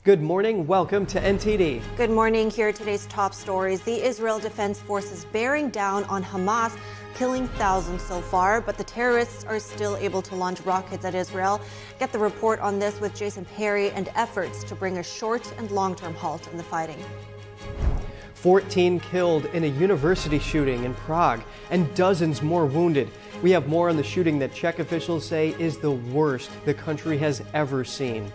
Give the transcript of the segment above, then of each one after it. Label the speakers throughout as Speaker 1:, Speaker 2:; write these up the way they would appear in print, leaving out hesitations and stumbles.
Speaker 1: Good morning. Welcome to NTD.
Speaker 2: Good morning. Here are today's top stories. The Israel Defense Forces bearing down on Hamas, killing thousands so far, but the terrorists are still able to launch rockets at Israel. Get the report on this with Jason Perry and efforts to bring a short and long-term halt in the fighting.
Speaker 1: 14 killed in a university shooting in Prague and dozens more wounded. We have more on the shooting that Czech officials say is the worst the country has ever seen.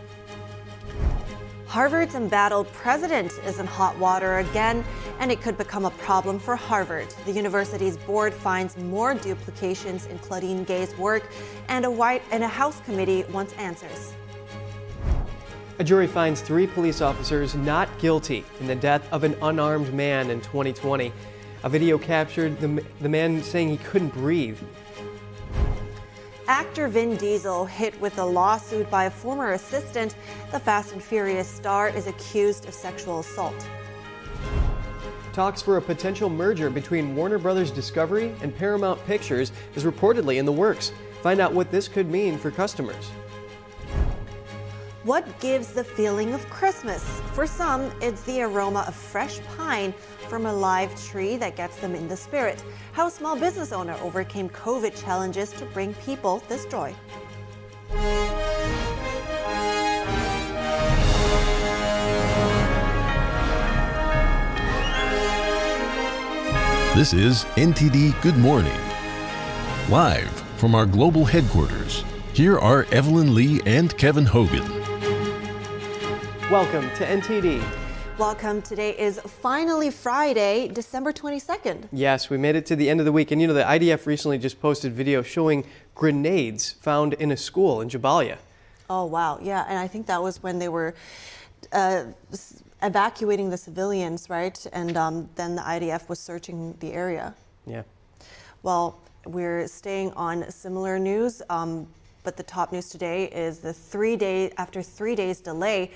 Speaker 2: Harvard's embattled president is in hot water again, and it could become a problem for Harvard. The university's board finds more duplications in Claudine Gay's work, and a House committee wants answers.
Speaker 1: A jury finds 3 police officers not guilty in the death of an unarmed man in 2020. A video captured the man saying he couldn't breathe.
Speaker 2: Actor Vin Diesel hit with a lawsuit by a former assistant. The Fast and Furious star is accused of sexual assault.
Speaker 1: Talks for a potential merger between Warner Brothers Discovery and Paramount Pictures is reportedly in the works. Find out what this could mean for customers.
Speaker 2: What gives the feeling of Christmas? For some, it's the aroma of fresh pine from a live tree that gets them in the spirit. How a small business owner overcame COVID challenges to bring people this joy.
Speaker 3: This is NTD Good Morning. Live from our global headquarters, here are Evelyn Lee and Kevin Hogan.
Speaker 1: Welcome to NTD.
Speaker 2: Welcome. Today is finally Friday, December 22nd.
Speaker 1: Yes, we made it to the end of the week. And you know, the IDF recently just posted video showing grenades found in a school in Jabalia.
Speaker 2: Oh, wow. Yeah, and I think that was when they were evacuating the civilians, right? And then the IDF was searching the area.
Speaker 1: Yeah.
Speaker 2: Well, we're staying on similar news, but the top news today is after 3 days delay,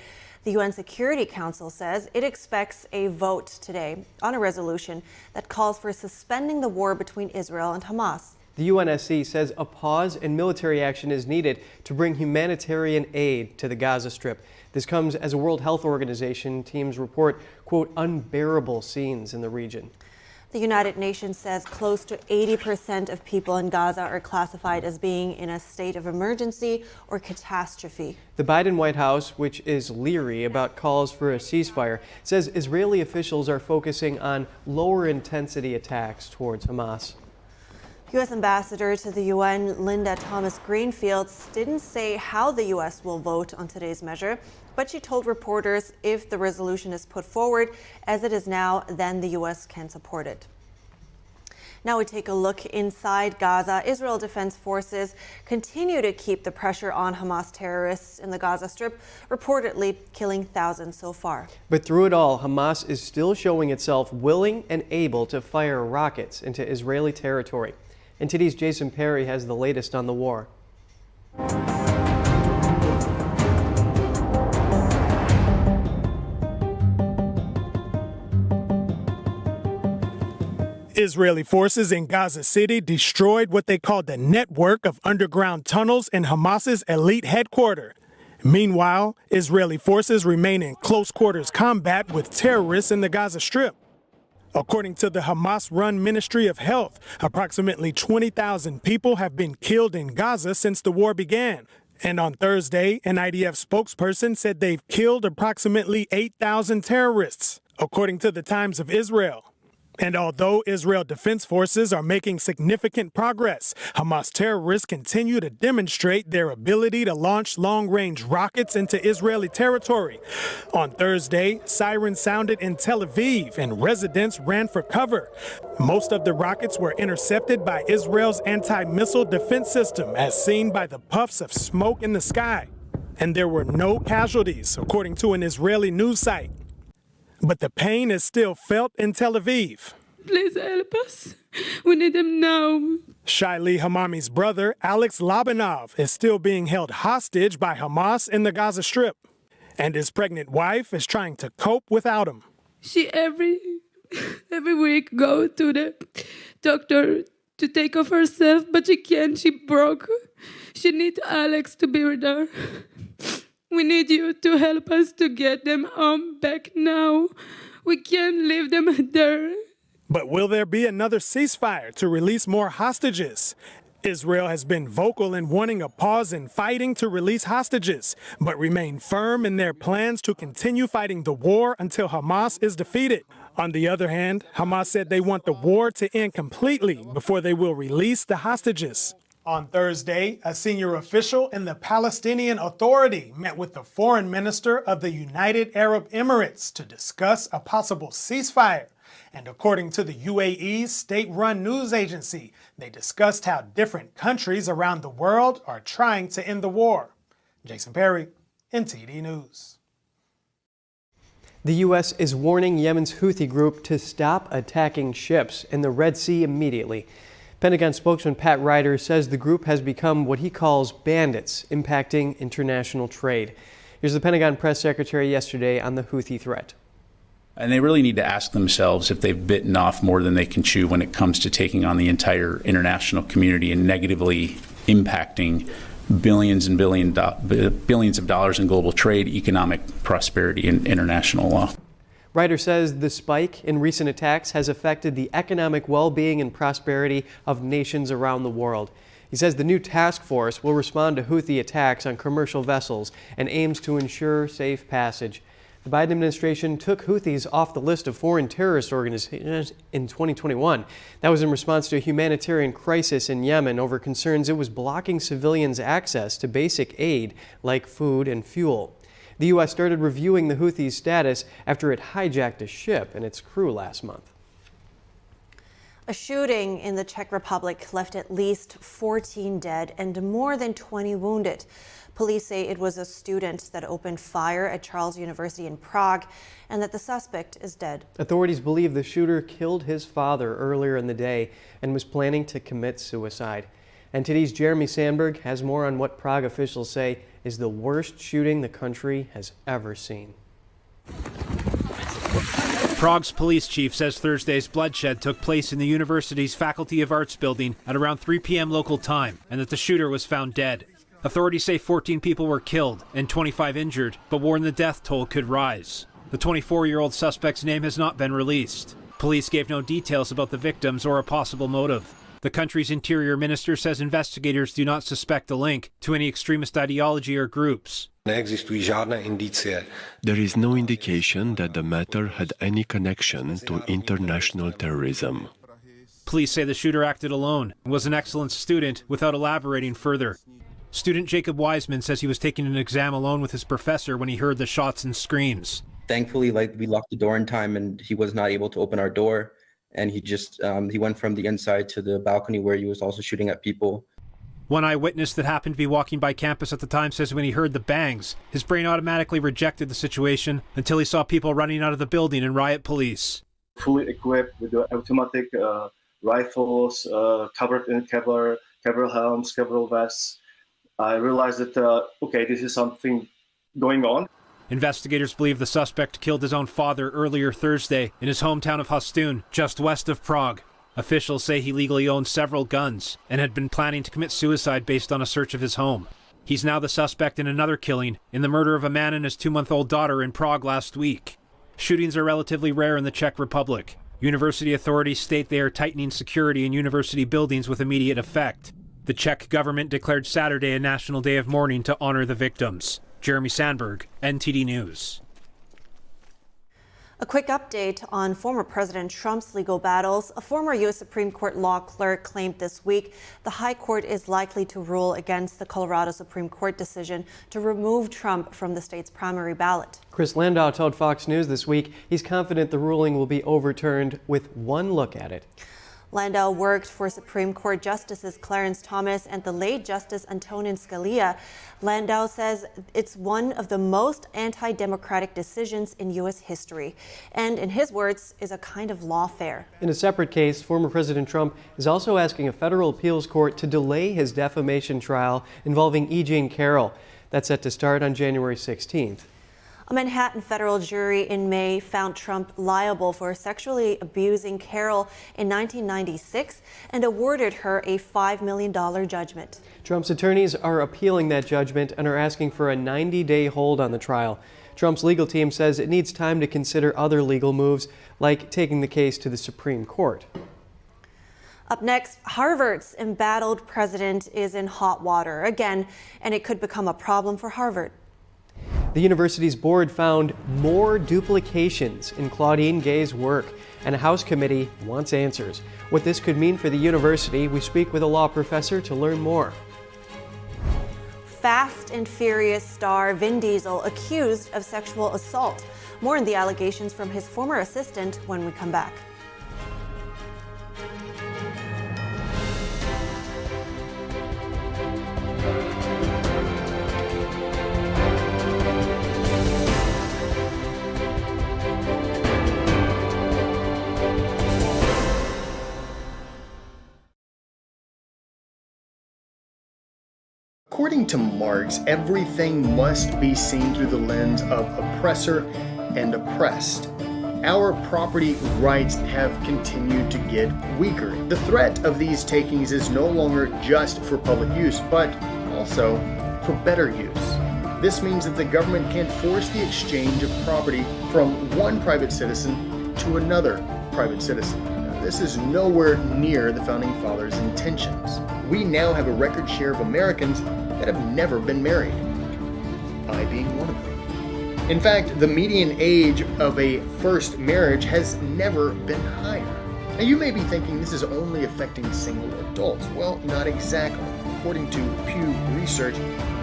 Speaker 2: the UN Security Council says it expects a vote today on a resolution that calls for suspending the war between Israel and Hamas.
Speaker 1: The UNSC says a pause in military action is needed to bring humanitarian aid to the Gaza Strip. This comes as a World Health Organization teams report, quote, unbearable scenes in the region.
Speaker 2: The United Nations says close to 80% of people in Gaza are classified as being in a state of emergency or catastrophe.
Speaker 1: The Biden White House, which is leery about calls for a ceasefire, says Israeli officials are focusing on lower intensity attacks towards Hamas.
Speaker 2: U.S. Ambassador to the UN, Linda Thomas-Greenfield, didn't say how the U.S. will vote on today's measure, but she told reporters if the resolution is put forward as it is now, then the U.S. can support it. Now we take a look inside Gaza. Israel Defense Forces continue to keep the pressure on Hamas terrorists in the Gaza Strip, reportedly killing thousands so far. But
Speaker 1: through it all, Hamas is still showing itself willing and able to fire rockets into Israeli territory. NTD's Jason Perry has the latest on the war.
Speaker 4: Israeli forces in Gaza City destroyed what they called the network of underground tunnels in Hamas's elite headquarters. Meanwhile, Israeli forces remain in close quarters combat with terrorists in the Gaza Strip. According to the Hamas-run Ministry of Health, approximately 20,000 people have been killed in Gaza since the war began. And on Thursday, an IDF spokesperson said they've killed approximately 8,000 terrorists, according to the Times of Israel. And although Israel Defense Forces are making significant progress, Hamas terrorists continue to demonstrate their ability to launch long-range rockets into Israeli territory. On Thursday, sirens sounded in Tel Aviv and residents ran for cover. Most of the rockets were intercepted by Israel's anti-missile defense system, as seen by the puffs of smoke in the sky. And there were no casualties, according to an Israeli news site. But the pain is still felt in Tel Aviv.
Speaker 5: Please help us. We need them now.
Speaker 4: Shaili Hamami's brother, Alex Labanov, is still being held hostage by Hamas in the Gaza Strip. And his pregnant wife is trying to cope without him.
Speaker 5: She every week go to the doctor to take off herself, but she can't. She broke. She needs Alex to be with her. We need you to help us to get them back now. We can't leave them there.
Speaker 4: But will there be another ceasefire to release more hostages? Israel has been vocal in wanting a pause in fighting to release hostages, but remain firm in their plans to continue fighting the war until Hamas is defeated. On the other hand, Hamas said they want the war to end completely before they will release the hostages. On Thursday, a senior official in the Palestinian Authority met with the foreign minister of the United Arab Emirates to discuss a possible ceasefire. And according to the UAE's state-run news agency, they discussed how different countries around the world are trying to end the war. Jason Perry, NTD News.
Speaker 1: The U.S. is warning Yemen's Houthi group to stop attacking ships in the Red Sea immediately. Pentagon spokesman Pat Ryder says the group has become what he calls bandits, impacting international trade. Here's the Pentagon press secretary yesterday on the Houthi threat.
Speaker 6: And they really need to ask themselves if they've bitten off more than they can chew when it comes to taking on the entire international community and negatively impacting billions and billions of dollars in global trade, economic prosperity, and international law.
Speaker 1: Ryder says the spike in recent attacks has affected the economic well-being and prosperity of nations around the world. He says the new task force will respond to Houthi attacks on commercial vessels and aims to ensure safe passage. The Biden administration took Houthis off the list of foreign terrorist organizations in 2021. That was in response to a humanitarian crisis in Yemen over concerns it was blocking civilians' access to basic aid like food and fuel. The U.S. started reviewing the Houthis' status after it hijacked a ship and its crew last month.
Speaker 2: A shooting in the Czech Republic left at least 14 dead and more than 20 wounded. Police say it was a student that opened fire at Charles University in Prague and that the suspect is dead.
Speaker 1: Authorities believe the shooter killed his father earlier in the day and was planning to commit suicide. NTD's Jeremy Sandberg has more on what Prague officials say is the worst shooting the country has ever seen.
Speaker 7: Prague's police chief says Thursday's bloodshed took place in the university's Faculty of Arts building at around 3 p.m. local time and that the shooter was found dead. Authorities say 14 people were killed and 25 injured, but warn the death toll could rise. The 24-year-old suspect's name has not been released. Police gave no details about the victims or a possible motive. The country's interior minister says investigators do not suspect a link to any extremist ideology or groups.
Speaker 8: There
Speaker 9: is no indication that the matter had any connection to international terrorism.
Speaker 7: Police say the shooter acted alone and was an excellent student without elaborating further. Student Jacob Wiseman says he was taking an exam alone with his professor when he heard the shots and screams.
Speaker 10: Thankfully, we locked the door in time and he was not able to open our door. And he went from the inside to the balcony where he was also shooting at people.
Speaker 7: One eyewitness that happened to be walking by campus at the time says when he heard the bangs, his brain automatically rejected the situation until he saw people running out of the building and riot police.
Speaker 11: Fully equipped with the automatic rifles, covered in Kevlar helms, Kevlar vests. I realized that, okay, this is something going on.
Speaker 7: Investigators believe the suspect killed his own father earlier Thursday in his hometown of Hostun, just west of Prague. Officials say he legally owned several guns and had been planning to commit suicide based on a search of his home. He's now the suspect in another killing, in the murder of a man and his 2-month-old daughter in Prague last week. Shootings are relatively rare in the Czech Republic. University authorities state they are tightening security in university buildings with immediate effect. The Czech government declared Saturday a national day of mourning to honor the victims. Jeremy Sandberg, NTD News.
Speaker 2: A quick update on former President Trump's legal battles. A former U.S. Supreme Court law clerk claimed this week the High Court is likely to rule against the Colorado Supreme Court decision to remove Trump from the state's primary ballot.
Speaker 1: Chris Landau told Fox News this week he's confident the ruling will be overturned with one look at it.
Speaker 2: Landau worked for Supreme Court Justices Clarence Thomas and the late Justice Antonin Scalia. Landau says it's one of the most anti-democratic decisions in U.S. history, and in his words, is a kind of lawfare.
Speaker 1: In a separate case, former President Trump is also asking a federal appeals court to delay his defamation trial involving E. Jean Carroll. That's set to start on January 16th.
Speaker 2: A Manhattan federal jury in May found Trump liable for sexually abusing Carroll in 1996 and awarded her a $5 million judgment.
Speaker 1: Trump's attorneys are appealing that judgment and are asking for a 90-day hold on the trial. Trump's legal team says it needs time to consider other legal moves, like taking the case to the Supreme Court.
Speaker 2: Up next, Harvard's embattled president is in hot water again, and it could become a problem for Harvard.
Speaker 1: The university's board found more duplications in Claudine Gay's work, and a House committee wants answers. What this could mean for the university, we speak with a law professor to learn more.
Speaker 2: Fast and Furious star Vin Diesel accused of sexual assault. More on the allegations from his former assistant when we come back.
Speaker 8: According to Marx, everything must be seen through the lens of oppressor and oppressed. Our property rights have continued to get weaker. The threat of these takings is no longer just for public use, but also for better use. This means that the government can't force the exchange of property from one private citizen to another private citizen. This is nowhere near the Founding Fathers' intentions. We now have a record share of Americans that have never been married, I being one of them. In fact, the median age of a first marriage has never been higher. Now you may be thinking this is only affecting single adults. Well, not exactly. According to Pew Research,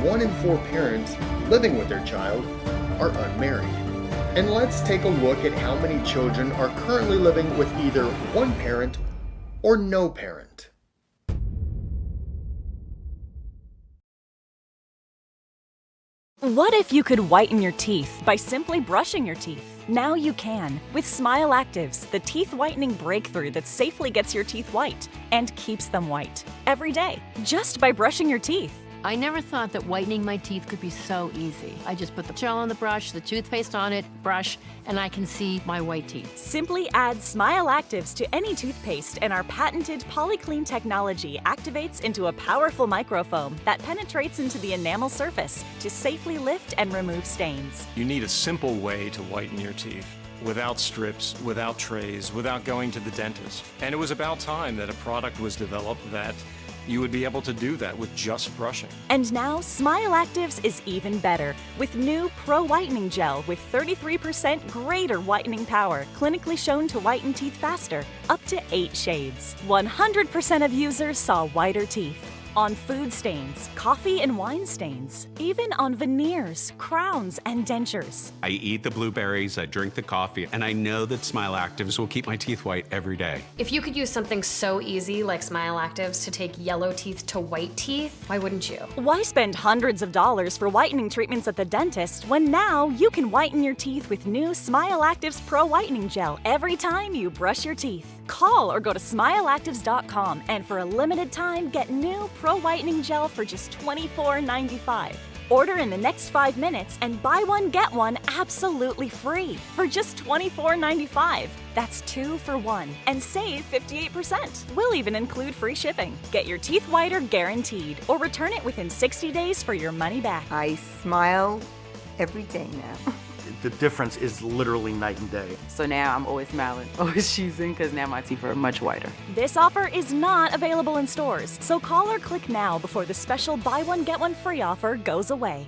Speaker 8: 1 in 4 parents living with their child are unmarried. And let's take a look at how many children are currently living with either one parent or no parent.
Speaker 12: What if you could whiten your teeth by simply brushing your teeth? Now you can with Smile Actives, the teeth whitening breakthrough that safely gets your teeth white and keeps them white every day, just by brushing your teeth.
Speaker 13: I never thought that whitening my teeth could be so easy. I just put the gel on the brush, the toothpaste on it, brush, and I can see my white teeth.
Speaker 12: Simply add Smile Actives to any toothpaste and our patented PolyClean technology activates into a powerful microfoam that penetrates into the enamel surface to safely lift and remove stains.
Speaker 14: You need a simple way to whiten your teeth. Without strips, without trays, without going to the dentist. And it was about time that a product was developed that you would be able to do that with just brushing.
Speaker 12: And now, Smile Actives is even better with new Pro Whitening Gel with 33% greater whitening power, clinically shown to whiten teeth faster, up to 8 shades. 100% of users saw whiter teeth. On food stains, coffee and wine stains, even on veneers, crowns, and dentures.
Speaker 15: I eat the blueberries, I drink the coffee, and I know that Smile Actives will keep my teeth white every day.
Speaker 16: If you could use something so easy like Smile Actives to take yellow teeth to white teeth, why wouldn't you?
Speaker 12: Why spend hundreds of dollars for whitening treatments at the dentist when now you can whiten your teeth with new Smile Actives Pro Whitening Gel every time you brush your teeth? Call or go to smileactives.com and for a limited time get new Pro Whitening Gel for just $24.95. Order in the next 5 minutes and buy one get one absolutely free for just $24.95. That's 2 for 1 and save 58%. We'll even include free shipping. Get your teeth whiter guaranteed or return it within 60 days for your money back.
Speaker 17: I smile every day now.
Speaker 18: The difference is literally night and day.
Speaker 19: So now I'm always smiling, always choosing, because now my teeth are much whiter.
Speaker 12: This offer is not available in stores, so call or click now before the special buy one get one free offer goes away.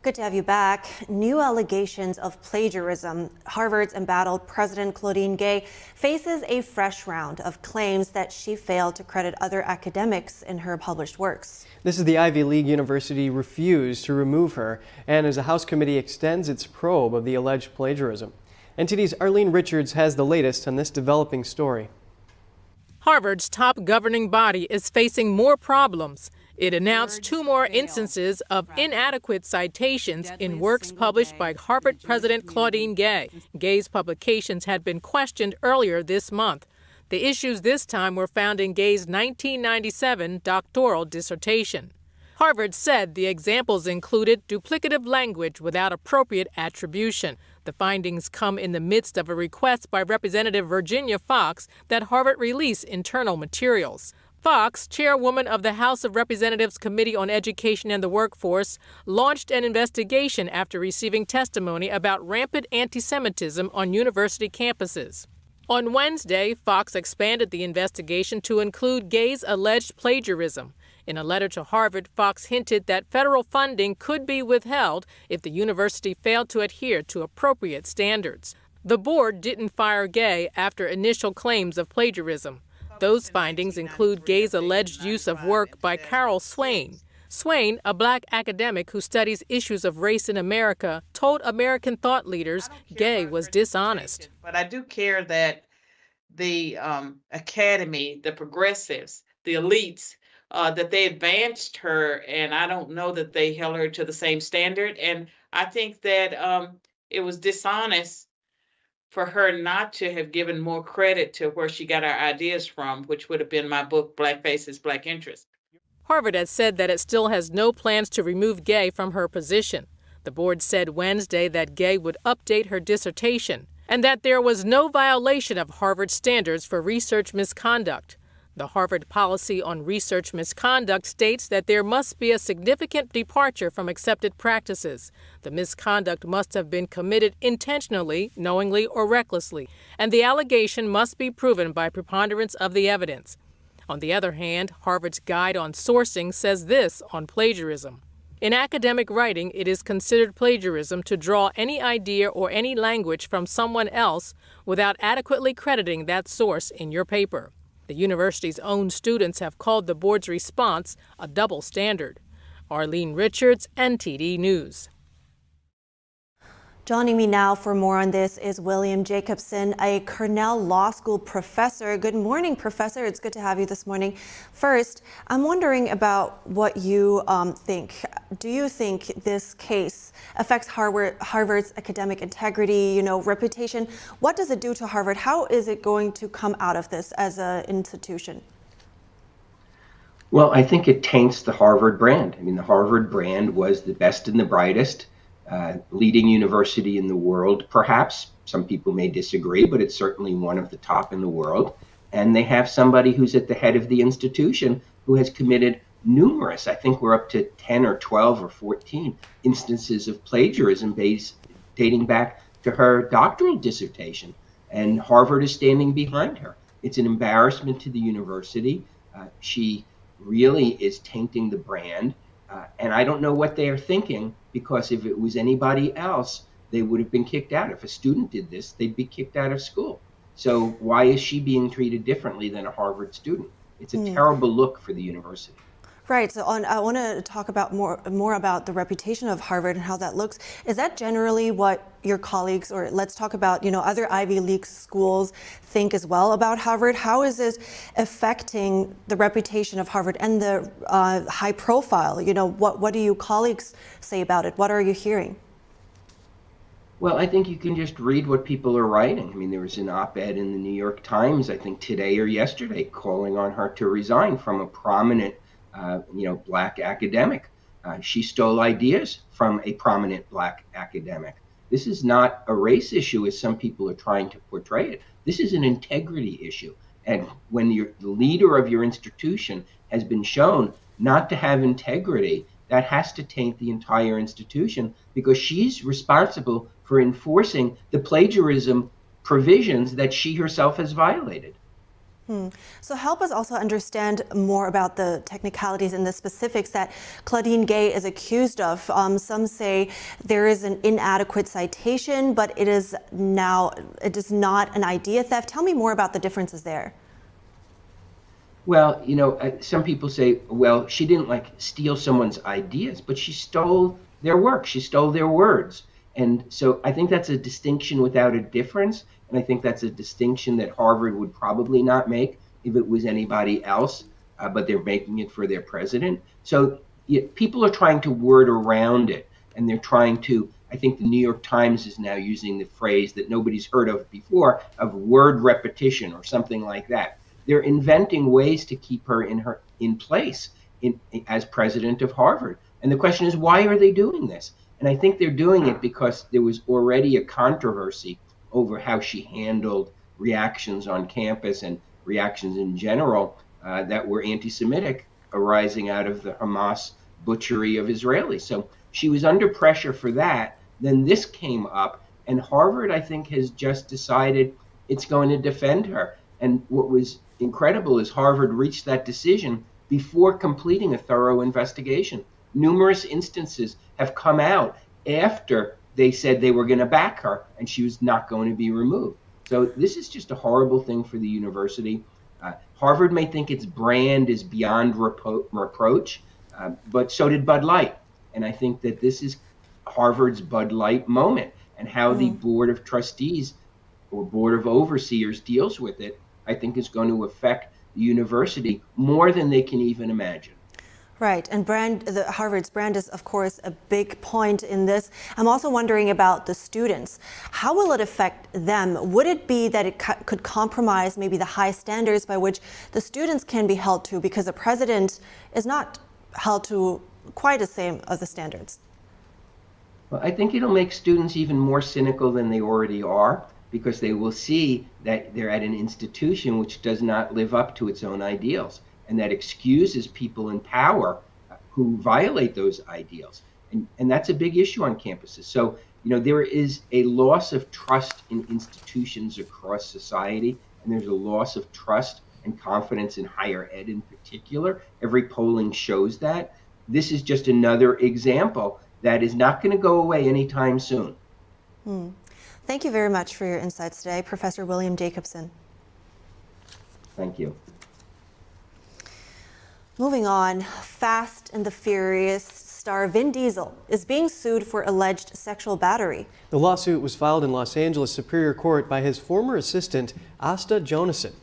Speaker 2: Good to have you back. New allegations of plagiarism. Harvard's embattled President Claudine Gay faces a fresh round of claims that she failed to credit other academics in her published works.
Speaker 1: This is the Ivy League university refused to remove her, and as a House committee extends its probe of the alleged plagiarism. NTD's Arlene Richards has the latest on this developing story.
Speaker 20: Harvard's top governing body is facing more problems. It announced 2 more instances of inadequate citations in works published by Harvard President Claudine Gay. Gay's publications had been questioned earlier this month. The issues this time were found in Gay's 1997 doctoral dissertation. Harvard said the examples included duplicative language without appropriate attribution. The findings come in the midst of a request by Representative Virginia Foxx that Harvard release internal materials. Foxx, chairwoman of the House of Representatives Committee on Education and the Workforce, launched an investigation after receiving testimony about rampant anti-Semitism on university campuses. On Wednesday, Foxx expanded the investigation to include Gay's alleged plagiarism. In a letter to Harvard, Foxx hinted that federal funding could be withheld if the university failed to adhere to appropriate standards. The board didn't fire Gay after initial claims of plagiarism. Those findings include Gay's alleged use of work by Carroll Swain. Swain, a black academic who studies issues of race in America, told American thought leaders Gay was dishonest.
Speaker 21: But I do care that the academy, the progressives, the elites, that they advanced her, and I don't know that they held her to the same standard. And I think that it was dishonest for her not to have given more credit to where she got our ideas from, which would have been my book, Black Faces, Black Interest.
Speaker 20: Harvard has said that it still has no plans to remove Gay from her position. The board said Wednesday that Gay would update her dissertation and that there was no violation of Harvard standards for research misconduct. The Harvard policy on research misconduct states that there must be a significant departure from accepted practices. The misconduct must have been committed intentionally, knowingly, or recklessly, and the allegation must be proven by preponderance of the evidence. On the other hand, Harvard's Guide on Sourcing says this on plagiarism. In academic writing, it is considered plagiarism to draw any idea or any language from someone else without adequately crediting that source in your paper. The university's own students have called the board's response a double standard. Arlene Richards, NTD News.
Speaker 2: Joining me now for more on this is William Jacobson, a Cornell Law School professor. Good morning, Professor. It's good to have you this morning. First, I'm wondering about what you think. Do you think this case affects Harvard's academic integrity, reputation? What does it do to Harvard? How is it going to come out of this as an institution?
Speaker 22: Well, I think it taints the Harvard brand. I mean, the Harvard brand was the best and the brightest. Leading university in the world, perhaps. Some people may disagree, but it's certainly one of the top in the world. And they have somebody who's at the head of the institution who has committed numerous, I think we're up to 10 or 12 or 14 instances of plagiarism dating back to her doctoral dissertation. And Harvard is standing behind her. It's an embarrassment to the university. She really is tainting the brand. And I don't know what they are thinking, because if it was anybody else, they would have been kicked out. If a student did this, they'd be kicked out of school. So why is she being treated differently than a Harvard student? It's a terrible look for the university.
Speaker 2: Right. So I want to talk about more about the reputation of Harvard and how that looks. Is that generally what your colleagues, or let's talk about other Ivy League schools, think as well about Harvard? How is it affecting the reputation of Harvard and the high profile? What do your colleagues say about it? What are you hearing?
Speaker 22: Well, I think you can just read what people are writing. I mean, there was an op-ed in the New York Times, I think today or yesterday, calling on her to resign from a prominent black academic. She stole ideas from a prominent black academic. This is not a race issue as some people are trying to portray it. This is an integrity issue. And when the leader of your institution has been shown not to have integrity, that has to taint the entire institution, because she's responsible for enforcing the plagiarism provisions that she herself has violated.
Speaker 2: So help us also understand more about the technicalities and the specifics that Claudine Gay is accused of. Some say there is an inadequate citation, but it is not an idea theft. Tell me more about the differences there.
Speaker 22: Well, some people say, well, she didn't steal someone's ideas, but she stole their work. She stole their words. And so I think that's a distinction without a difference. And I think that's a distinction that Harvard would probably not make if it was anybody else, but they're making it for their president. So people are trying to word around it, and they're trying to, I think the New York Times is now using the phrase that nobody's heard of before of word repetition or something like that. They're inventing ways to keep her in place as president of Harvard. And the question is, why are they doing this? And I think they're doing it because there was already a controversy over how she handled reactions on campus and reactions in general that were anti-Semitic arising out of the Hamas butchery of Israelis. So she was under pressure for that. Then this came up, and Harvard, I think, has just decided it's going to defend her. And what was incredible is Harvard reached that decision before completing a thorough investigation. Numerous instances have come out after they said they were going to back her and she was not going to be removed. So this is just a horrible thing for the university. Harvard may think its brand is beyond reproach, but so did Bud Light. And I think that this is Harvard's Bud Light moment, and how the Board of Trustees or Board of Overseers deals with it, I think is going to affect the university more than they can even imagine.
Speaker 2: Right, and Harvard's brand is, of course, a big point in this. I'm also wondering about the students. How will it affect them? Would it be that it could compromise maybe the high standards by which the students can be held to, because the president is not held to quite the same of the standards?
Speaker 22: Well, I think it'll make students even more cynical than they already are, because they will see that they're at an institution which does not live up to its own ideals, and that excuses people in power who violate those ideals. And that's a big issue on campuses. So, there is a loss of trust in institutions across society, and there's a loss of trust and confidence in higher ed in particular. Every polling shows that. This is just another example that is not going to go away anytime soon.
Speaker 2: Thank you very much for your insights today, Professor William Jacobson.
Speaker 22: Thank you.
Speaker 2: Moving on, Fast and the Furious star Vin Diesel is being sued for alleged sexual battery.
Speaker 1: The lawsuit was filed in Los Angeles Superior Court by his former assistant, Asta Jonassen.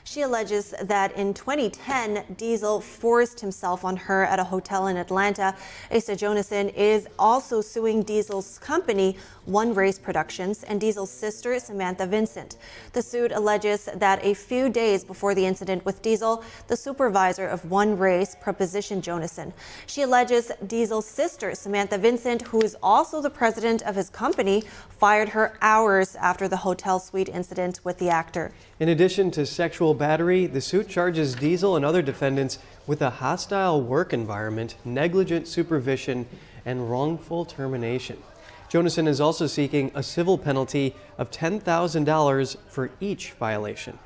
Speaker 2: She alleges that in 2010, Diesel forced himself on her at a hotel in Atlanta. Asta Jonassen is also suing Diesel's company, One Race Productions, and Diesel's sister, Samantha Vincent. The suit alleges that a few days before the incident with Diesel, the supervisor of One Race propositioned Jonassen. She alleges Diesel's sister, Samantha Vincent, who is also the president of his company, fired her hours after the hotel suite incident with the actor.
Speaker 1: In addition to sexual battery, the suit charges Diesel and other defendants with a hostile work environment, negligent supervision, and wrongful termination. Jonassen is also seeking a civil penalty of $10,000 for each violation.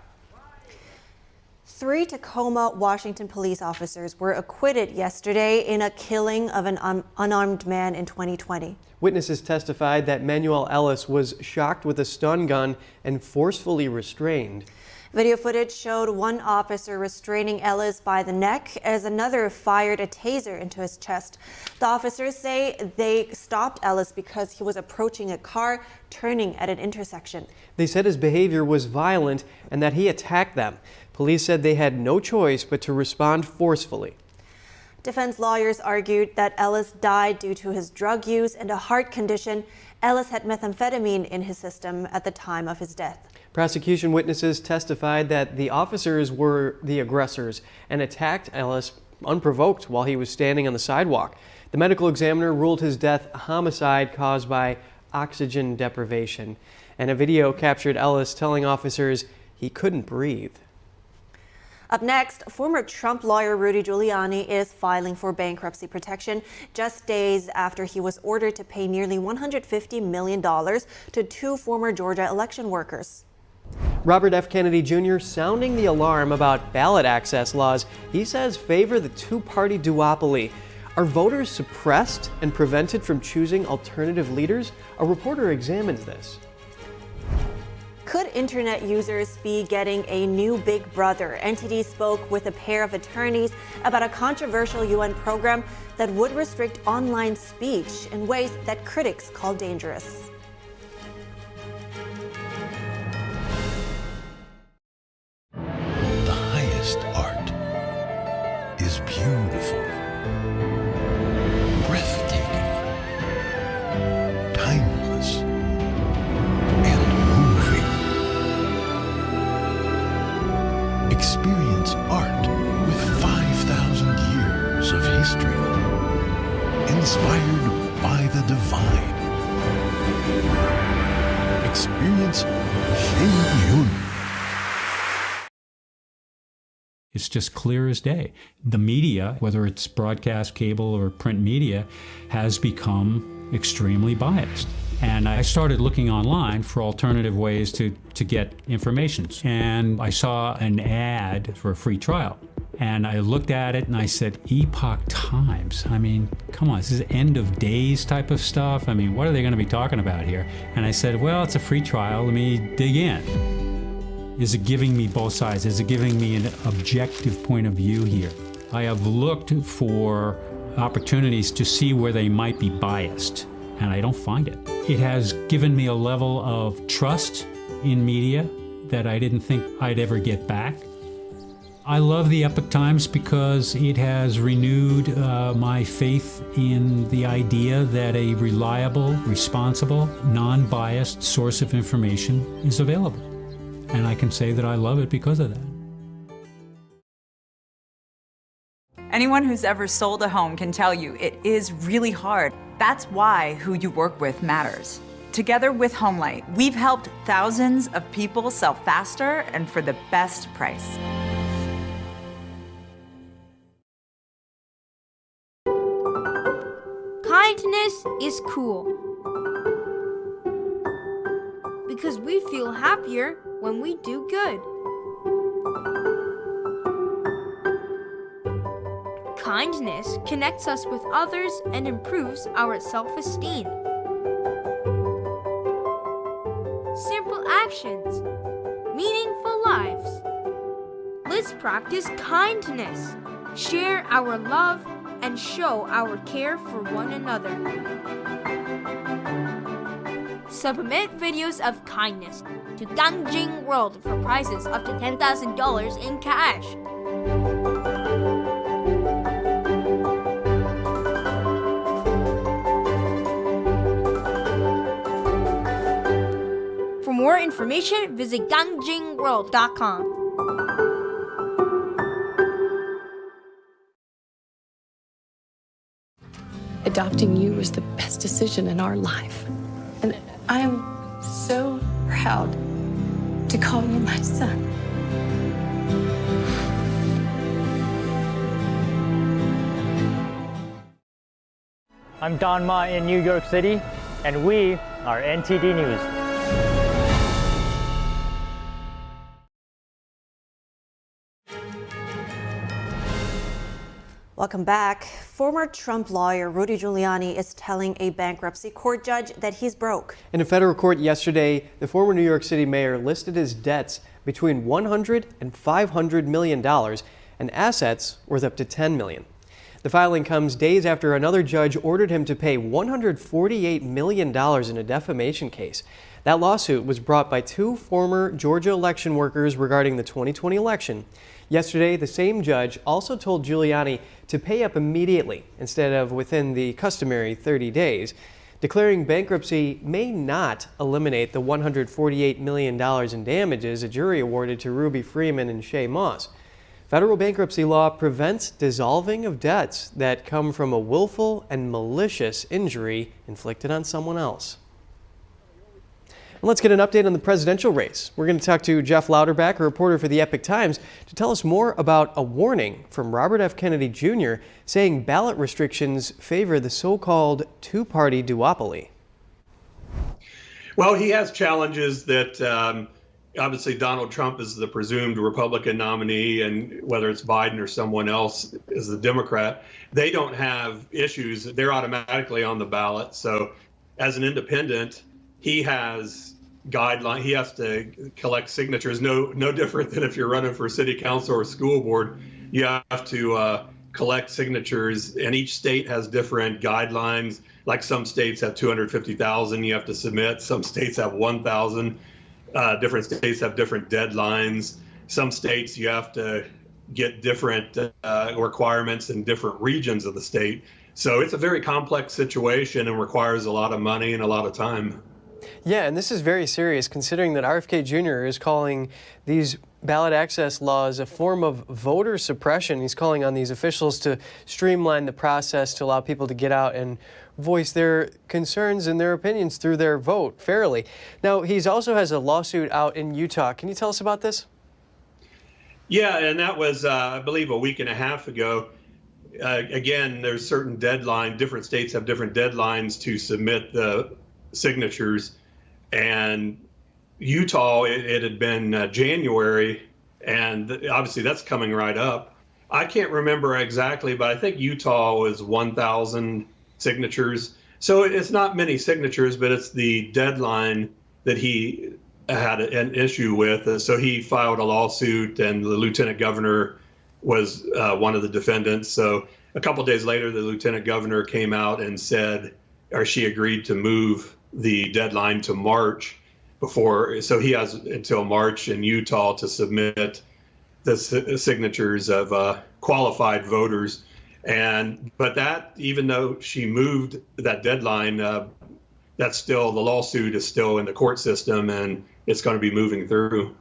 Speaker 2: 3 Tacoma, Washington police officers were acquitted yesterday in a killing of an unarmed man in 2020.
Speaker 1: Witnesses testified that Manuel Ellis was shocked with a stun gun and forcefully restrained.
Speaker 2: Video footage showed one officer restraining Ellis by the neck as another fired a taser into his chest. The officers say they stopped Ellis because he was approaching a car turning at an intersection.
Speaker 1: They said his behavior was violent and that he attacked them. Police said they had no choice but to respond forcefully.
Speaker 2: Defense lawyers argued that Ellis died due to his drug use and a heart condition. Ellis had methamphetamine in his system at the time of his death.
Speaker 1: Prosecution witnesses testified that the officers were the aggressors and attacked Ellis unprovoked while he was standing on the sidewalk. The medical examiner ruled his death a homicide caused by oxygen deprivation, and a video captured Ellis telling officers he couldn't breathe.
Speaker 2: Up next, former Trump lawyer Rudy Giuliani is filing for bankruptcy protection just days after he was ordered to pay nearly $150 million to 2 former Georgia election workers.
Speaker 1: Robert F. Kennedy Jr. sounding the alarm about ballot access laws he says favor the two-party duopoly. Are voters suppressed and prevented from choosing alternative leaders? A reporter examines this.
Speaker 2: Could internet users be getting a new big brother? NTD spoke with a pair of attorneys about a controversial UN program that would restrict online speech in ways that critics call dangerous.
Speaker 3: The highest art is beautiful, breathtaking, inspired by the divine. Experience Shen Yun.
Speaker 4: It's just clear as day. The media, whether it's broadcast, cable, or print media, has become extremely biased. And I started looking online for alternative ways to get information. And I saw an ad for a free trial. And I looked at it and I said, Epoch Times. I mean, come on, this is end of days type of stuff. I mean, what are they going to be talking about here? And I said, well, it's a free trial. Let me dig in. Is it giving me both sides? Is it giving me an objective point of view here? I have looked for opportunities to see where they might be biased, and I don't find it. It has given me a level of trust in media that I didn't think I'd ever get back. I love the Epoch Times because it has renewed my faith in the idea that a reliable, responsible, non-biased source of information is available. And I can say that I love it because of that.
Speaker 5: Anyone who's ever sold a home can tell you it is really hard. That's why who you work with matters. Together with Homelight, we've helped thousands of people sell faster and for the best price.
Speaker 23: Kindness is cool. Because we feel happier when we do good. Kindness connects us with others and improves our self-esteem. Simple actions, meaningful lives. Let's practice kindness, share our love, and show our care for one another. Submit videos of kindness to Gangjing World for prizes up to $10,000 in cash. For more information, visit gangjingworld.com.
Speaker 24: Adopting you was the best decision in our life. And I am so proud to call you my son.
Speaker 25: I'm Don Ma in New York City, and we are NTD News.
Speaker 2: Welcome back. Former Trump lawyer Rudy Giuliani is telling a bankruptcy court judge that he's broke.
Speaker 1: In a federal court yesterday, the former New York City mayor listed his debts between $100 and $500 million and assets worth up to $10 million. The filing comes days after another judge ordered him to pay $148 million in a defamation case. That lawsuit was brought by two former Georgia election workers regarding the 2020 election. Yesterday, the same judge also told Giuliani to pay up immediately instead of within the customary 30 days, declaring bankruptcy may not eliminate the $148 million in damages a jury awarded to Ruby Freeman and Shay Moss. Federal bankruptcy law prevents dissolving of debts that come from a willful and malicious injury inflicted on someone else. And let's get an update on the presidential race. We're going to talk to Jeff Louderback, a reporter for the Epoch Times, to tell us more about a warning from Robert F. Kennedy Jr. saying ballot restrictions favor the so-called two-party duopoly.
Speaker 26: Well, he has challenges that obviously Donald Trump is the presumed Republican nominee, and whether it's Biden or someone else is the Democrat, they don't have issues. They're automatically on the ballot. So as an independent, he has guidelines. He has to collect signatures. No different than if you're running for city council or school board. You have to collect signatures, and each state has different guidelines. Like some states have 250,000 you have to submit. Some states have 1,000. Different states have different deadlines. Some states you have to get different requirements in different regions of the state. So it's a very complex situation and requires a lot of money and a lot of time.
Speaker 1: Yeah, and this is very serious considering that RFK Jr. is calling these ballot access laws a form of voter suppression. He's calling on these officials to streamline the process to allow people to get out and voice their concerns and their opinions through their vote fairly. Now, he also has a lawsuit out in Utah. Can you tell us about this?
Speaker 26: Yeah, and that was, I believe, a week and a half ago. Again, there's certain deadline. Different states have different deadlines to submit the signatures. And Utah, it had been January, and obviously that's coming right up. I can't remember exactly, but I think Utah was 1,000 signatures. So it's not many signatures, but it's the deadline that he had an issue with. So he filed a lawsuit, and the lieutenant governor was one of the defendants. So a couple of days later, the lieutenant governor came out and said, or she agreed to move the deadline to March before. So he has until March in Utah to submit the signatures of qualified voters. But that, even though she moved that deadline, that's still, the lawsuit is still in the court system, and it's going to be moving through.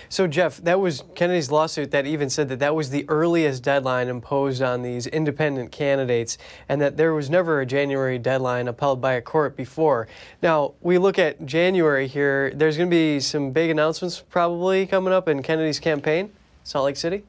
Speaker 1: So, Jeff, that was Kennedy's lawsuit that even said that that was the earliest deadline imposed on these independent candidates, and that there was never a January deadline upheld by a court before. Now, we look at January here. There's going to be some big announcements probably coming up in Kennedy's campaign, Salt Lake City.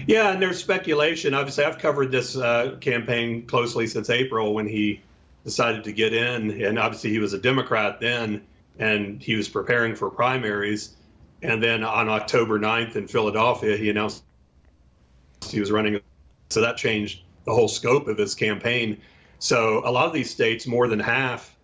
Speaker 26: Yeah, and there's speculation. Obviously, I've covered this campaign closely since April when he decided to get in, and obviously he was a Democrat then, and he was preparing for primaries. And then on October 9th in Philadelphia, he announced he was running. So that changed the whole scope of his campaign. So a lot of these states, more than half,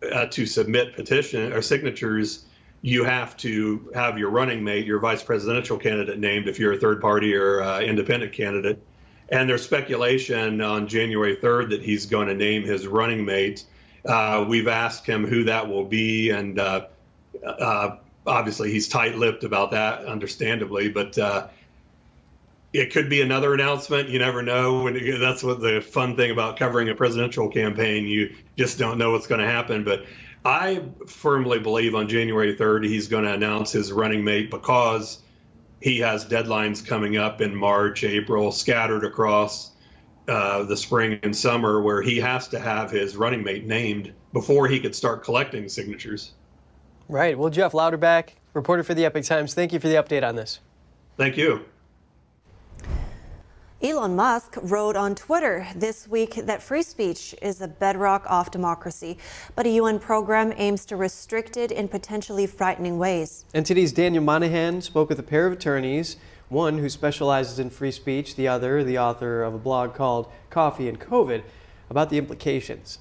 Speaker 26: to submit petition or signatures, you have to have your running mate, your vice presidential candidate named if you're a third party or independent candidate. And there's speculation on January 3rd that he's going to name his running mate. We've asked him who that will be, and obviously he's tight-lipped about that, understandably, but it could be another announcement. You never know. That's what the fun thing about covering a presidential campaign. You just don't know what's going to happen. But I firmly believe on January 3rd he's going to announce his running mate, because he has deadlines coming up in March, April, scattered across the spring and summer, where he has to have his running mate named before he could start collecting signatures.
Speaker 1: Right. Well, Jeff Louderback, reporter for the Epoch Times, thank you for the update on this.
Speaker 26: Thank you.
Speaker 2: Elon Musk wrote on Twitter this week that free speech is a bedrock of democracy, but a UN program aims to restrict it in potentially frightening ways.
Speaker 1: NTD's Daniel Monahan spoke with a pair of attorneys, one who specializes in free speech, the other the author of a blog called Coffee and COVID, about the implications.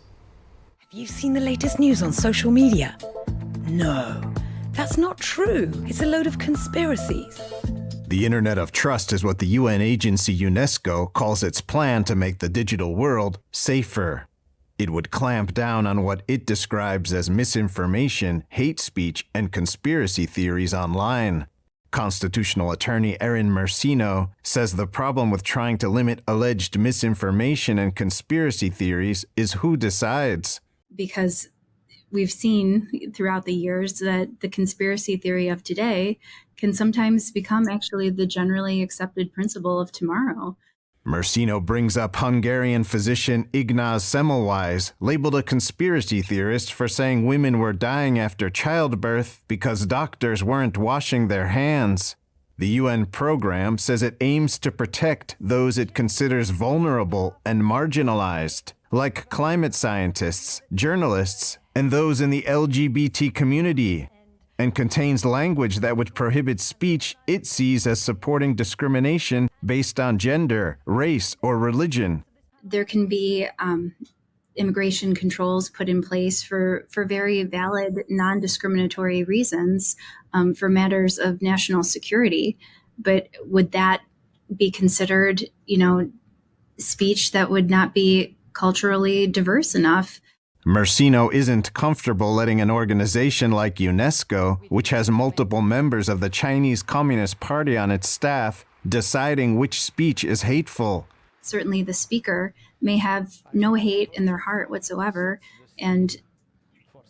Speaker 6: Have you seen the latest news on social media? No, that's not true. It's a load of conspiracies.
Speaker 7: The Internet of Trust is what the UN agency UNESCO calls its plan to make the digital world safer. It would clamp down on what it describes as misinformation, hate speech, and conspiracy theories online. Constitutional attorney Erin Mercino says the problem with trying to limit alleged misinformation and conspiracy theories is who decides.
Speaker 8: Because we've seen throughout the years that the conspiracy theory of today can sometimes become actually the generally accepted principle of tomorrow.
Speaker 7: Mercino brings up Hungarian physician Ignaz Semmelweis, labeled a conspiracy theorist for saying women were dying after childbirth because doctors weren't washing their hands. The UN program says it aims to protect those it considers vulnerable and marginalized, like climate scientists, journalists, and those in the LGBT community, and contains language that would prohibit speech it sees as supporting discrimination based on gender, race, or religion.
Speaker 8: There can be immigration controls put in place for very valid, non-discriminatory reasons for matters of national security. But would that be considered, speech that would not be culturally diverse enough?
Speaker 7: Mercino isn't comfortable letting an organization like UNESCO, which has multiple members of the Chinese Communist Party on its staff, deciding which speech is hateful.
Speaker 8: Certainly the speaker may have no hate in their heart whatsoever, and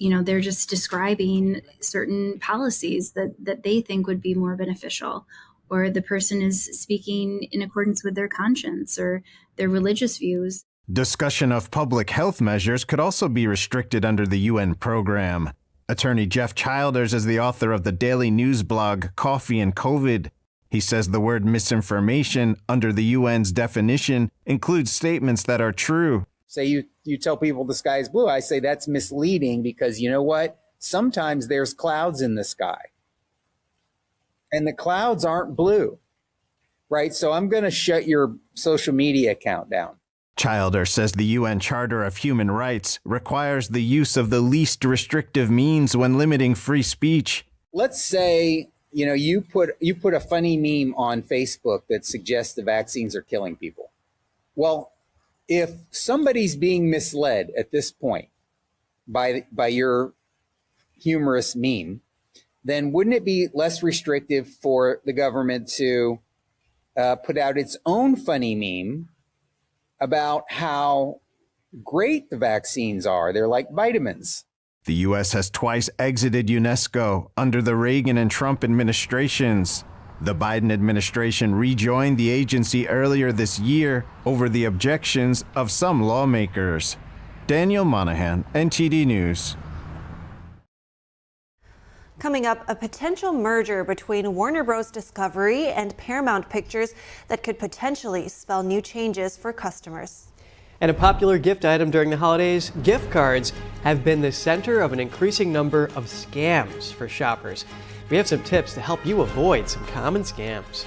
Speaker 8: they're just describing certain policies that they think would be more beneficial, or the person is speaking in accordance with their conscience or their religious views.
Speaker 7: Discussion of public health measures could also be restricted under the UN program. Attorney Jeff Childers is the author of the daily news blog Coffee and COVID. He says the word misinformation, under the UN's definition, includes statements that are true.
Speaker 9: Say you tell people the sky is blue. I say that's misleading because you know what? Sometimes there's clouds in the sky. And the clouds aren't blue, right? So I'm going to shut your social media account down.
Speaker 7: Childers says the UN Charter of Human Rights requires the use of the least restrictive means when limiting free speech.
Speaker 9: Let's say, you put a funny meme on Facebook that suggests the vaccines are killing people. Well, if somebody's being misled at this point by your humorous meme, then wouldn't it be less restrictive for the government to put out its own funny meme about how great the vaccines are? They're like vitamins.
Speaker 7: The U.S. has twice exited UNESCO under the Reagan and Trump administrations. The Biden administration rejoined the agency earlier this year over the objections of some lawmakers. Daniel Monahan, NTD News.
Speaker 2: Coming up, a potential merger between Warner Bros. Discovery and Paramount Pictures that could potentially spell new changes for customers.
Speaker 1: And a popular gift item during the holidays, gift cards have been the center of an increasing number of scams for shoppers. We have some tips to help you avoid some common scams.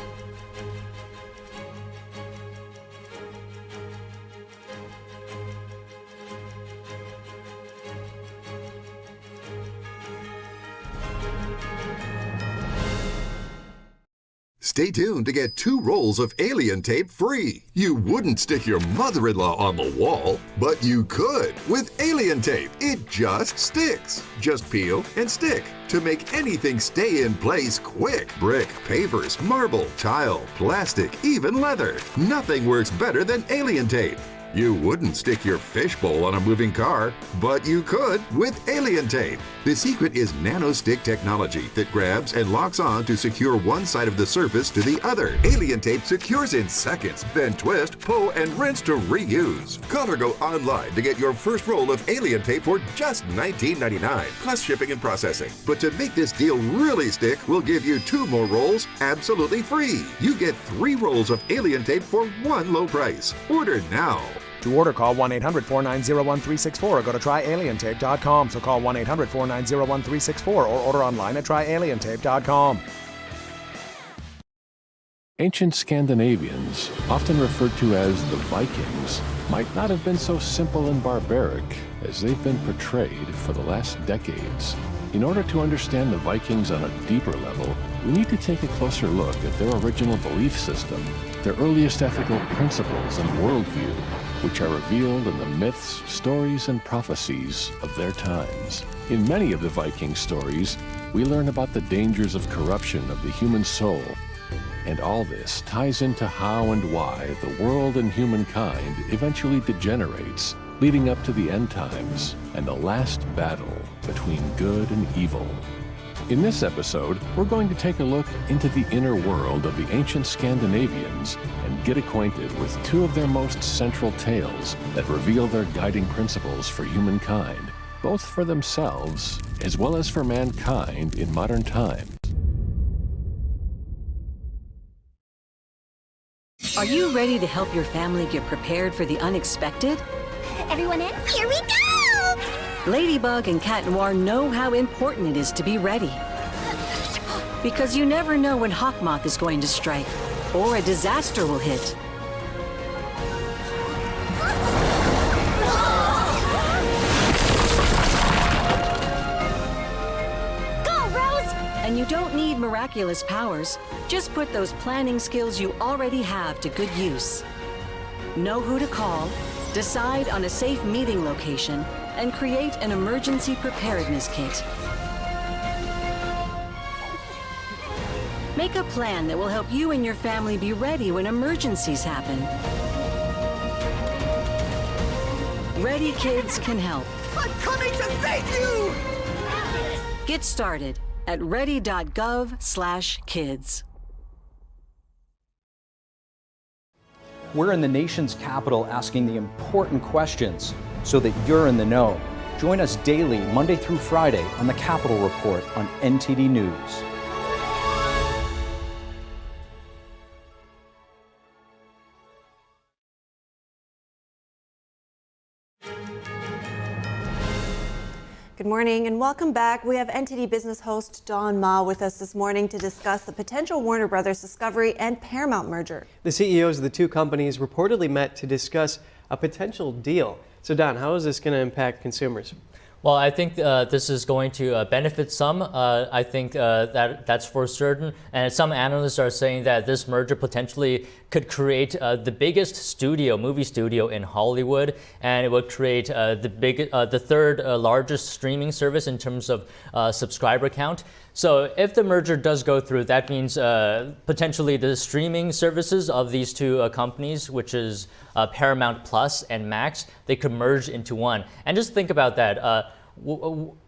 Speaker 10: Stay tuned to get 2 rolls of alien tape free. You wouldn't stick your mother-in-law on the wall, but you could with alien tape. It just sticks. Just peel and stick to make anything stay in place quick. Brick, pavers, marble, tile, plastic, even leather. Nothing works better than alien tape. You wouldn't stick your fishbowl on a moving car, but you could with alien tape. The secret is nano-stick technology that grabs and locks on to secure one side of the surface to the other. Alien tape secures in seconds, then twist, pull, and rinse to reuse. Call or go online to get your first roll of alien tape for just $19.99, plus shipping and processing. But to make this deal really stick, we'll give you 2 more rolls absolutely free. You get 3 rolls of alien tape for one low price. Order now.
Speaker 11: To order, call 1-800-490-1364 or go to tryalientape.com. So call 1-800-490-1364 or order online at tryalientape.com.
Speaker 3: Ancient Scandinavians, often referred to as the Vikings, might not have been so simple and barbaric as they've been portrayed for the last decades. In order to understand the Vikings on a deeper level, we need to take a closer look at their original belief system, their earliest ethical principles and worldview, which are revealed in the myths, stories, and prophecies of their times. In many of the Viking stories, we learn about the dangers of corruption of the human soul, and all this ties into how and why the world and humankind eventually degenerates, leading up to the end times and the last battle between good and evil. In this episode, we're going to take a look into the inner world of the ancient Scandinavians and get acquainted with 2 of their most central tales that reveal their guiding principles for humankind, both for themselves as well as for mankind in modern times.
Speaker 13: Are you ready to help your family get prepared for the unexpected?
Speaker 23: Everyone in? Here we go!
Speaker 13: Ladybug and Cat Noir know how important it is to be ready. Because you never know when Hawkmoth is going to strike, or a disaster will hit.
Speaker 23: Go, Rose!
Speaker 13: And you don't need miraculous powers. Just put those planning skills you already have to good use. Know who to call, decide on a safe meeting location, and create an emergency preparedness kit. Make a plan that will help you and your family be ready when emergencies happen. Ready Kids can help.
Speaker 14: I'm coming to save you!
Speaker 13: Get started at ready.gov/kids.
Speaker 15: We're in the nation's capital asking the important questions so that you're in the know. Join us daily, Monday through Friday, on the Capitol Report on NTD News.
Speaker 2: Good morning and welcome back. We have NTD Business host Don Ma with us this morning to discuss the potential Warner Brothers Discovery and Paramount merger.
Speaker 1: The CEOs of the two companies reportedly met to discuss a potential deal. So Don, how is this going to impact consumers?
Speaker 16: Well, I think this is going to benefit some. I think that's for certain. And some analysts are saying that this merger potentially could create the biggest movie studio in Hollywood, and it would create the third largest streaming service in terms of subscriber count. So if the merger does go through, that means potentially the streaming services of these two companies, which is Paramount Plus and Max, they could merge into one. And just think about that.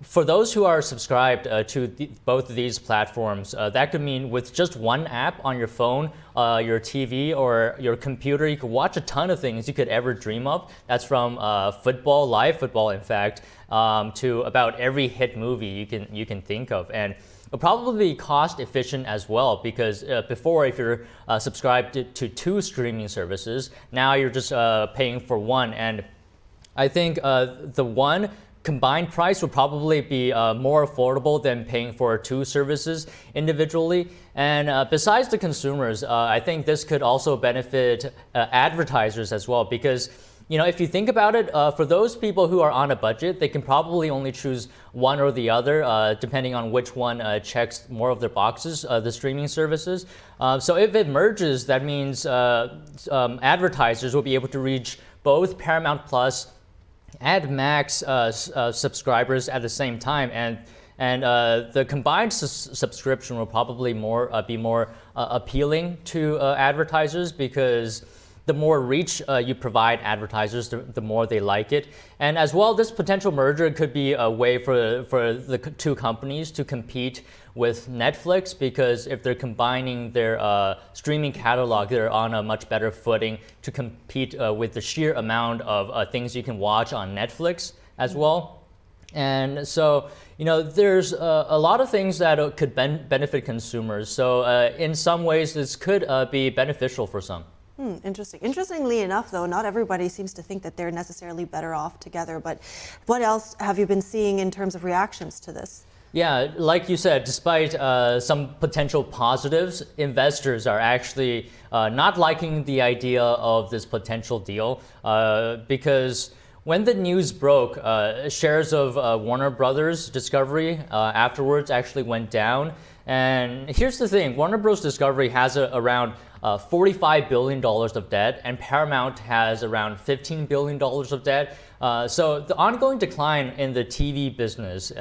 Speaker 16: For those who are subscribed to both of these platforms, that could mean with just one app on your phone, your TV, or your computer, you could watch a ton of things you could ever dream of. That's from football, live football, in fact, to about every hit movie you can think of. And it'll probably be cost efficient as well, because before, if you're subscribed to two streaming services, now you're just paying for one. And I think the one combined price would probably be more affordable than paying for two services individually. And besides the consumers, I think this could also benefit advertisers as well, because if you think about it, for those people who are on a budget, they can probably only choose one or the other, depending on which one checks more of their boxes, the streaming services. So if it merges, that means advertisers will be able to reach both Paramount Plus and Max subscribers at the same time, and the combined subscription will probably be more appealing to advertisers, because the more reach you provide advertisers, the more they like it. And as well, this potential merger could be a way for the two companies to compete with Netflix, because if they're combining their streaming catalog, they're on a much better footing to compete with the sheer amount of things you can watch on Netflix as well. And so, there's a lot of things that could benefit consumers. So in some ways, this could be beneficial for some.
Speaker 2: Interesting. Interestingly enough, though, not everybody seems to think that they're necessarily better off together. But what else have you been seeing in terms of reactions to this?
Speaker 16: Yeah, like you said, despite some potential positives, investors are actually not liking the idea of this potential deal, because when the news broke, shares of Warner Brothers Discovery afterwards actually went down. And here's the thing, Warner Bros. Discovery has around $45 billion of debt, and Paramount has around $15 billion of debt. So the ongoing decline in the TV business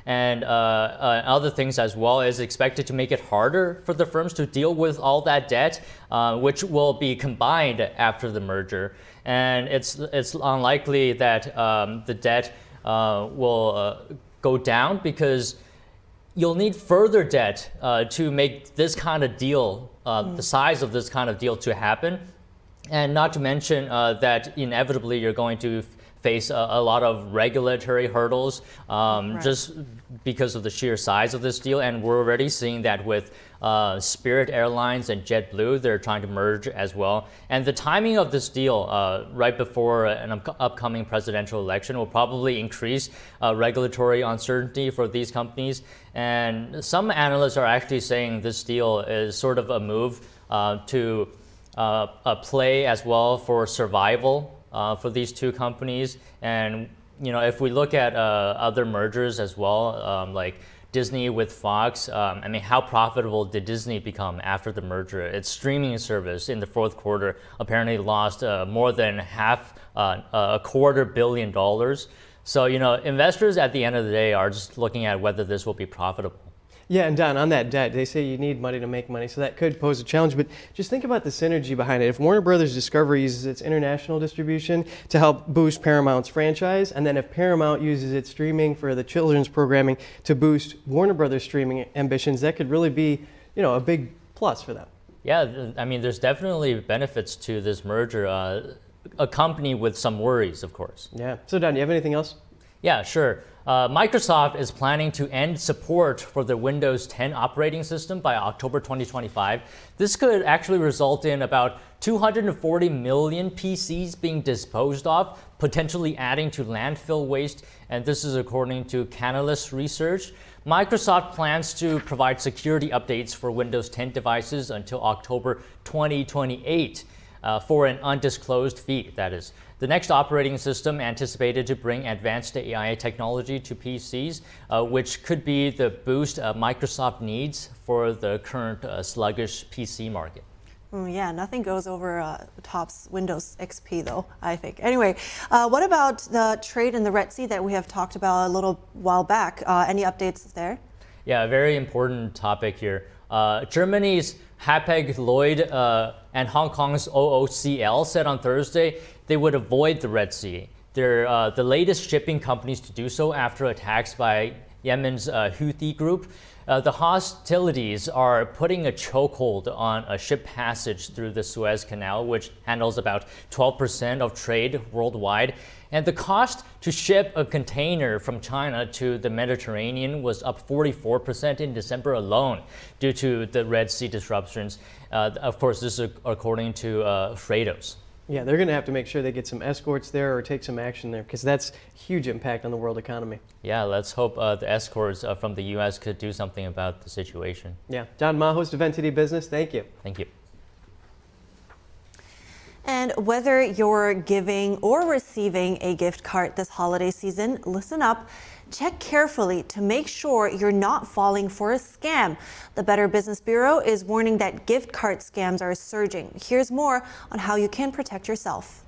Speaker 16: and other things as well is expected to make it harder for the firms to deal with all that debt, which will be combined after the merger. And it's unlikely that the debt will go down, because you'll need further debt to make this kind of deal, the size of this kind of deal, to happen. And not to mention that inevitably you're going to face a lot of regulatory hurdles just because of the sheer size of this deal. And we're already seeing that with Spirit Airlines and JetBlue. They're trying to merge as well. And the timing of this deal right before an upcoming presidential election will probably increase regulatory uncertainty for these companies. And some analysts are actually saying this deal is sort of a move to play as well for survival for these two companies. And if we look at other mergers as well, like Disney with Fox, I mean, how profitable did Disney become after the merger? Its streaming service in the fourth quarter apparently lost more than $250 million. So investors at the end of the day are just looking at whether this will be profitable.
Speaker 1: Yeah, and Don, on that debt, they say you need money to make money, so that could pose a challenge. But just think about the synergy behind it. If Warner Brothers Discovery uses its international distribution to help boost Paramount's franchise, and then if Paramount uses its streaming for the children's programming to boost Warner Brothers streaming ambitions, that could really be, a big plus for them.
Speaker 16: Yeah, I mean, there's definitely benefits to this merger, accompanied with some worries, of course.
Speaker 1: Yeah. So, Don, do you have anything else?
Speaker 16: Yeah, sure. Microsoft is planning to end support for the Windows 10 operating system by October 2025. This could actually result in about 240 million PCs being disposed of, potentially adding to landfill waste, and this is according to Canalys research. Microsoft plans to provide security updates for Windows 10 devices until October 2028 for an undisclosed fee, that is. The next operating system anticipated to bring advanced AI technology to PCs, which could be the boost Microsoft needs for the current sluggish PC market.
Speaker 2: Yeah, nothing goes over Top's Windows XP, though, I think. Anyway, what about the trade in the Red Sea that we have talked about a little while back? Any updates there?
Speaker 16: Yeah, a very important topic here. Germany's Hapag-Lloyd and Hong Kong's OOCL said on Thursday they would avoid the Red Sea. They're the latest shipping companies to do so after attacks by Yemen's Houthi group. The hostilities are putting a chokehold on a ship passage through the Suez Canal, which handles about 12% of trade worldwide. And the cost to ship a container from China to the Mediterranean was up 44% in December alone due to the Red Sea disruptions. Of course, this is according to Freightos.
Speaker 1: Yeah, they're going to have to make sure they get some escorts there or take some action there, because that's huge impact on the world economy.
Speaker 16: Yeah, let's hope the escorts from the U.S. could do something about the situation.
Speaker 1: Yeah. Don Ma, host of NTD Business, thank you.
Speaker 16: Thank you.
Speaker 2: And whether you're giving or receiving a gift card this holiday season, listen up. Check carefully to make sure you're not falling for a scam. The Better Business Bureau is warning that gift card scams are surging. Here's more on how you can protect yourself.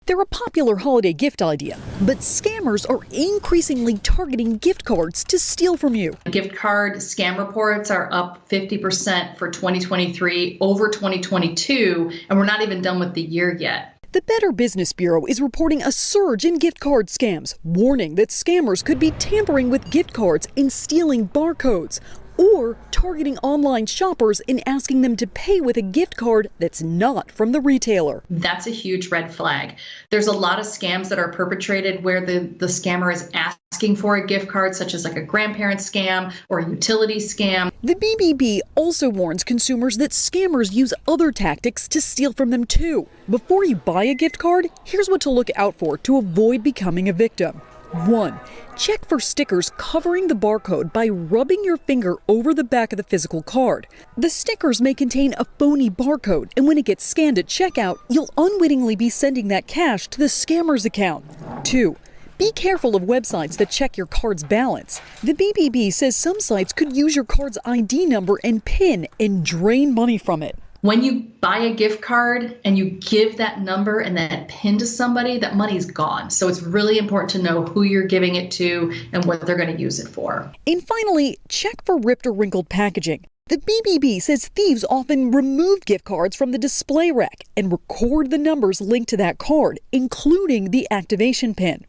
Speaker 12: They're a popular holiday gift idea, but scammers are increasingly targeting gift cards to steal from you.
Speaker 17: Gift card scam reports are up 50% for 2023 over 2022, and we're not even done with the year yet.
Speaker 12: The Better Business Bureau is reporting a surge in gift card scams, warning that scammers could be tampering with gift cards and stealing barcodes, or targeting online shoppers and asking them to pay with a gift card that's not from the retailer.
Speaker 17: That's a huge red flag. There's a lot of scams that are perpetrated where the scammer is asking for a gift card, such as like a grandparent scam or a utility scam.
Speaker 12: The BBB also warns consumers that scammers use other tactics to steal from them too. Before you buy a gift card, here's what to look out for to avoid becoming a victim. 1. Check for stickers covering the barcode by rubbing your finger over the back of the physical card. The stickers may contain a phony barcode, and when it gets scanned at checkout, you'll unwittingly be sending that cash to the scammer's account. 2. Be careful of websites that check your card's balance. The BBB says some sites could use your card's ID number and PIN and drain money from it.
Speaker 17: When you buy a gift card and you give that number and that PIN to somebody, that money's gone. So it's really important to know who you're giving it to and what they're going to use it for.
Speaker 12: And finally, check for ripped or wrinkled packaging. The BBB says thieves often remove gift cards from the display rack and record the numbers linked to that card, including the activation PIN.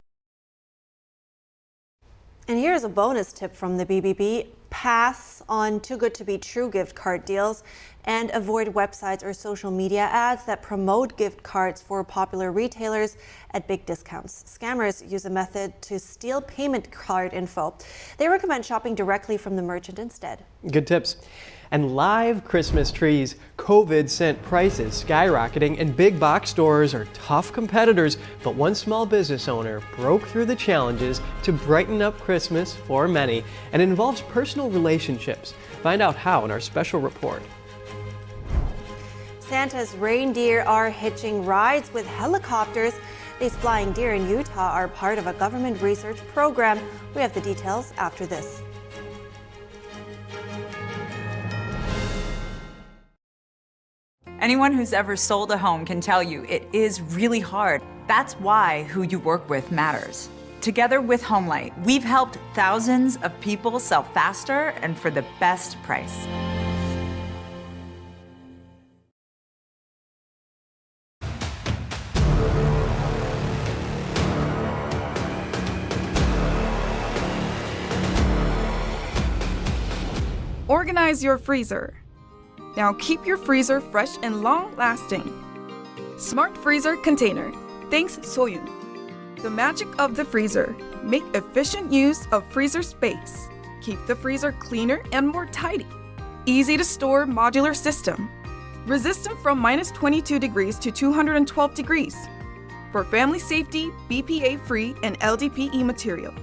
Speaker 2: And here's a bonus tip from the BBB. Pass on too good to be true gift card deals and avoid websites or social media ads that promote gift cards for popular retailers at big discounts. Scammers use a method to steal payment card info. They recommend shopping directly from the merchant instead.
Speaker 1: Good tips. And live Christmas trees, COVID sent prices skyrocketing, and big box stores are tough competitors, but one small business owner broke through the challenges to brighten up Christmas for many, and it involves personal relationships. Find out how in our special report.
Speaker 2: Santa's reindeer are hitching rides with helicopters. These flying deer in Utah are part of a government research program. We have the details after this.
Speaker 5: Anyone who's ever sold a home can tell you it is really hard. That's why who you work with matters. Together with Homelight, we've helped thousands of people sell faster and for the best price.
Speaker 4: Organize your freezer. Now keep your freezer fresh and long-lasting. Smart Freezer Container. Thanks, Soyun. The magic of the freezer. Make efficient use of freezer space. Keep the freezer cleaner and more tidy. Easy to store modular system. Resistant from -22 degrees to 212 degrees. For family safety, BPA-free and LDPE material.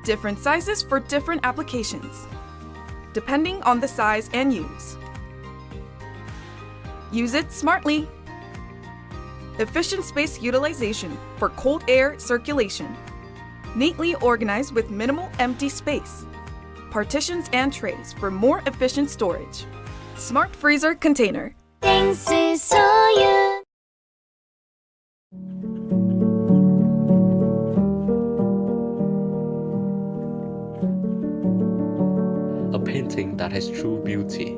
Speaker 4: Different sizes for different applications, depending on the size and use. Use it smartly. Efficient space utilization for cold air circulation. Neatly organized with minimal empty space. Partitions and trays for more efficient storage. Smart Freezer Container.
Speaker 23: Thanks to Soyun.
Speaker 18: A painting that has true beauty.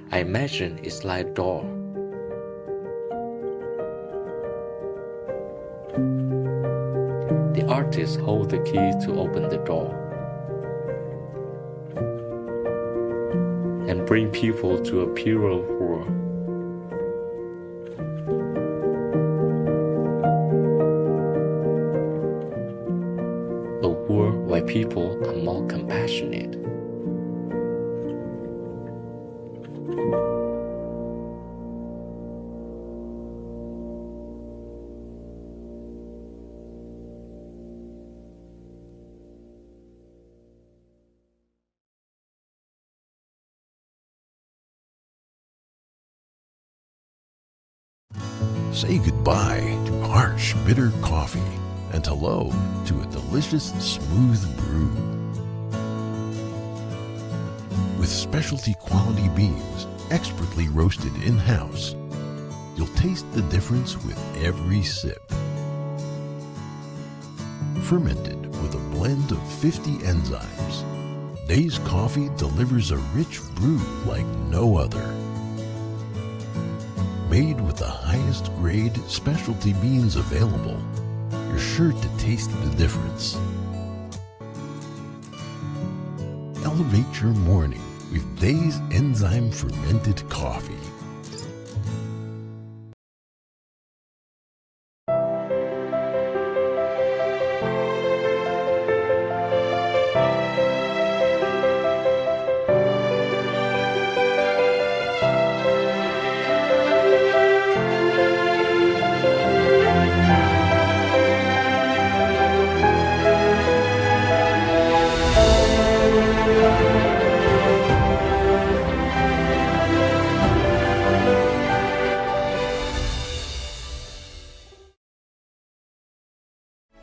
Speaker 18: I imagine it's like a door. The artist holds the key to open the door and bring people to a purer world. A world where people are more compassionate.
Speaker 3: Say goodbye to harsh, bitter coffee and hello to a delicious, smooth brew. With specialty quality beans, expertly roasted in-house, you'll taste the difference with every sip. Fermented with a blend of 50 enzymes, Days Coffee delivers a rich brew like no other. Made with the highest grade specialty beans available, you're sure to taste the difference. Elevate your morning with Days Enzyme Fermented Coffee.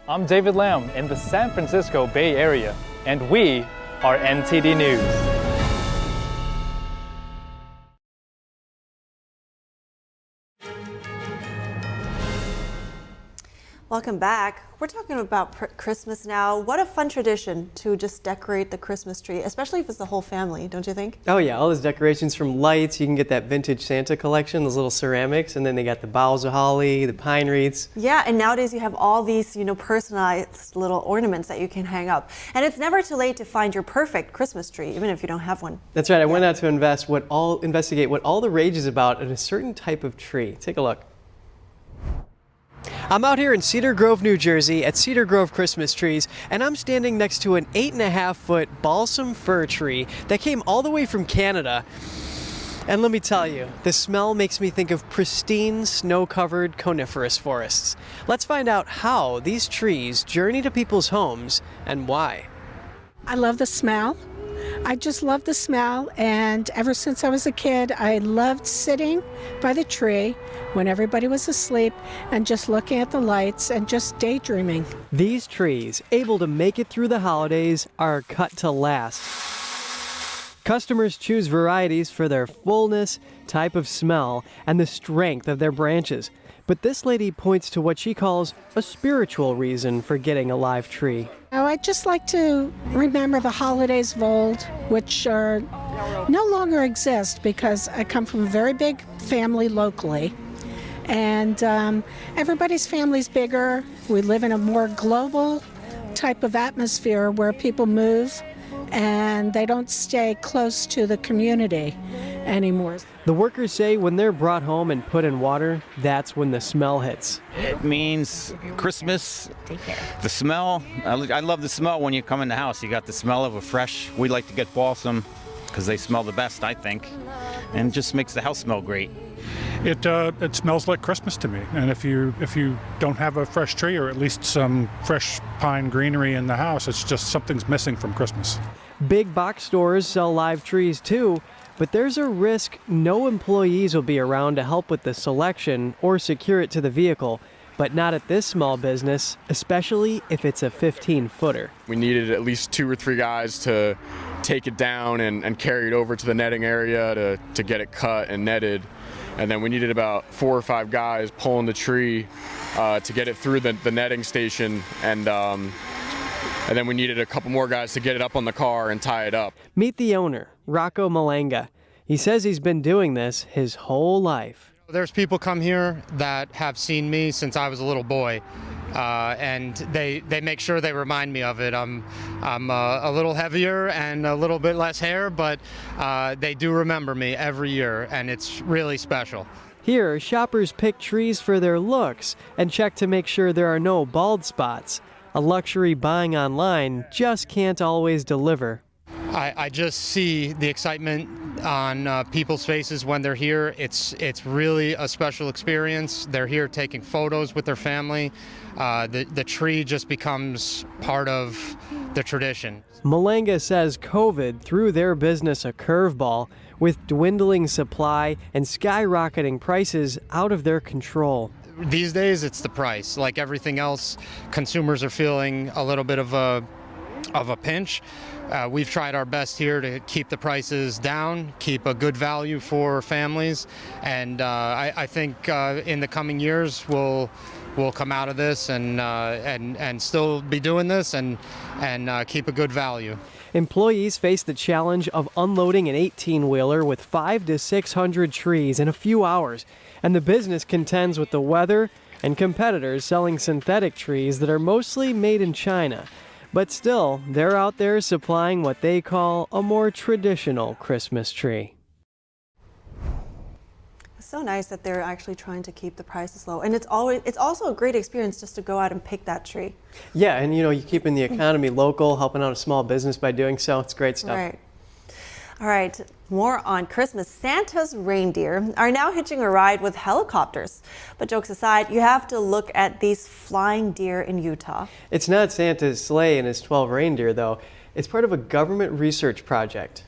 Speaker 25: I'm David Lam in the San Francisco Bay Area, and we are NTD News.
Speaker 2: Welcome back. We're talking about Christmas now. What a fun tradition to just decorate the Christmas tree, especially if it's the whole family, don't you think?
Speaker 1: Oh yeah, all those decorations from lights. You can get that vintage Santa collection, those little ceramics, and then they got the boughs of holly, the pine wreaths.
Speaker 2: Yeah, and nowadays you have all these, personalized little ornaments that you can hang up. And it's never too late to find your perfect Christmas tree, even if you don't have one.
Speaker 1: That's right. I went out to investigate what all the rage is about in a certain type of tree. Take a look. I'm out here in Cedar Grove, New Jersey at Cedar Grove Christmas Trees, and I'm standing next to an 8.5-foot balsam fir tree that came all the way from Canada. And let me tell you, the smell makes me think of pristine, snow-covered coniferous forests. Let's find out how these trees journey to people's homes and why.
Speaker 19: I love the smell. I just love the smell, and ever since I was a kid, I loved sitting by the tree when everybody was asleep and just looking at the lights and just daydreaming.
Speaker 1: These trees, able to make it through the holidays, are cut to last. Customers choose varieties for their fullness, type of smell, and the strength of their branches. But this lady points to what she calls a spiritual reason for getting a live tree.
Speaker 19: Oh, I just like to remember the holidays of old, which are no longer exist because I come from a very big family locally. And everybody's family's bigger. We live in a more global type of atmosphere where people move and they don't stay close to the community anymore.
Speaker 1: The workers say when they're brought home and put in water, that's when the smell hits.
Speaker 6: It means Christmas. The smell, I love the smell when you come in the house. You got the smell of a fresh, we like to get balsam because they smell the best, I think, and it just makes the house smell great.
Speaker 20: It smells like Christmas to me, and if you don't have a fresh tree or at least some fresh pine greenery in the house, it's just something's missing from Christmas.
Speaker 1: Big box stores sell live trees too, but there's a risk no employees will be around to help with the selection or secure it to the vehicle. But not at this small business, especially if it's a 15-footer.
Speaker 21: We needed at least 2 or 3 guys to take it down and carry it over to the netting area to get it cut and netted. And then we needed about 4 or 5 guys pulling the tree to get it through the netting station. And then we needed a couple more guys to get it up on the car and tie it up.
Speaker 1: Meet the owner, Rocco Malanga. He says he's been doing this his whole life.
Speaker 22: There's people come here that have seen me since I was a little boy, and they make sure they remind me of it. I'm a little heavier and a little bit less hair, but they do remember me every year, and it's really special.
Speaker 1: Here, shoppers pick trees for their looks and check to make sure there are no bald spots. A luxury buying online just can't always deliver.
Speaker 22: I just see the excitement on people's faces when they're here. It's really a special experience. They're here taking photos with their family. The tree just becomes part of the tradition.
Speaker 1: Malanga says COVID threw their business a curveball with dwindling supply and skyrocketing prices out of their control.
Speaker 22: These days, it's the price. Like everything else, consumers are feeling a little bit of a pinch. We've tried our best here to keep the prices down, keep a good value for families, and I think in the coming years we'll come out of this and still be doing this and keep a good value.
Speaker 1: Employees face the challenge of unloading an 18-wheeler with 500 to 600 trees in a few hours, and the business contends with the weather and competitors selling synthetic trees that are mostly made in China. But still, they're out there supplying what they call a more traditional Christmas tree.
Speaker 2: It's so nice that they're actually trying to keep the prices low. And it's also a great experience just to go out and pick that tree.
Speaker 1: Yeah, and you're keeping the economy local, helping out a small business by doing so. It's great stuff.
Speaker 2: Right. All right, more on Christmas. Santa's reindeer are now hitching a ride with helicopters. But jokes aside, you have to look at these flying deer in Utah.
Speaker 1: It's not Santa's sleigh and his 12 reindeer, though. It's part of a government research project.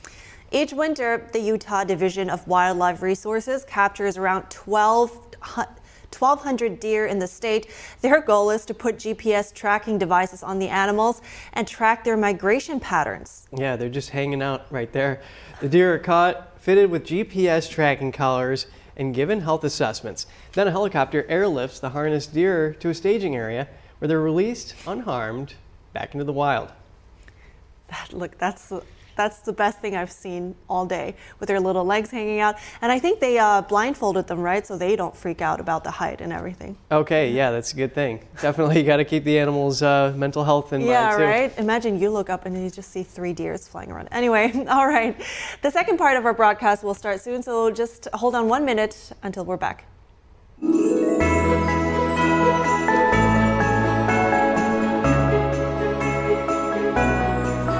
Speaker 2: Each winter, the Utah Division of Wildlife Resources captures around 1,200 deer in the state. Their goal is to put GPS tracking devices on the animals and track their migration patterns.
Speaker 1: Yeah, they're just hanging out right there. The deer are caught, fitted with GPS tracking collars, and given health assessments. Then a helicopter airlifts the harnessed deer to a staging area where they're released unharmed back into the wild.
Speaker 2: Look, that's the best thing I've seen all day, with their little legs hanging out. And I think they blindfolded them, right? So they don't freak out about the height and everything.
Speaker 1: Okay, yeah, that's a good thing. Definitely, you got to keep the animals' mental health in mind, too.
Speaker 2: Yeah, right? Imagine you look up and you just see 3 deers flying around. Anyway, all right. The second part of our broadcast will start soon, so just hold on 1 minute until we're back.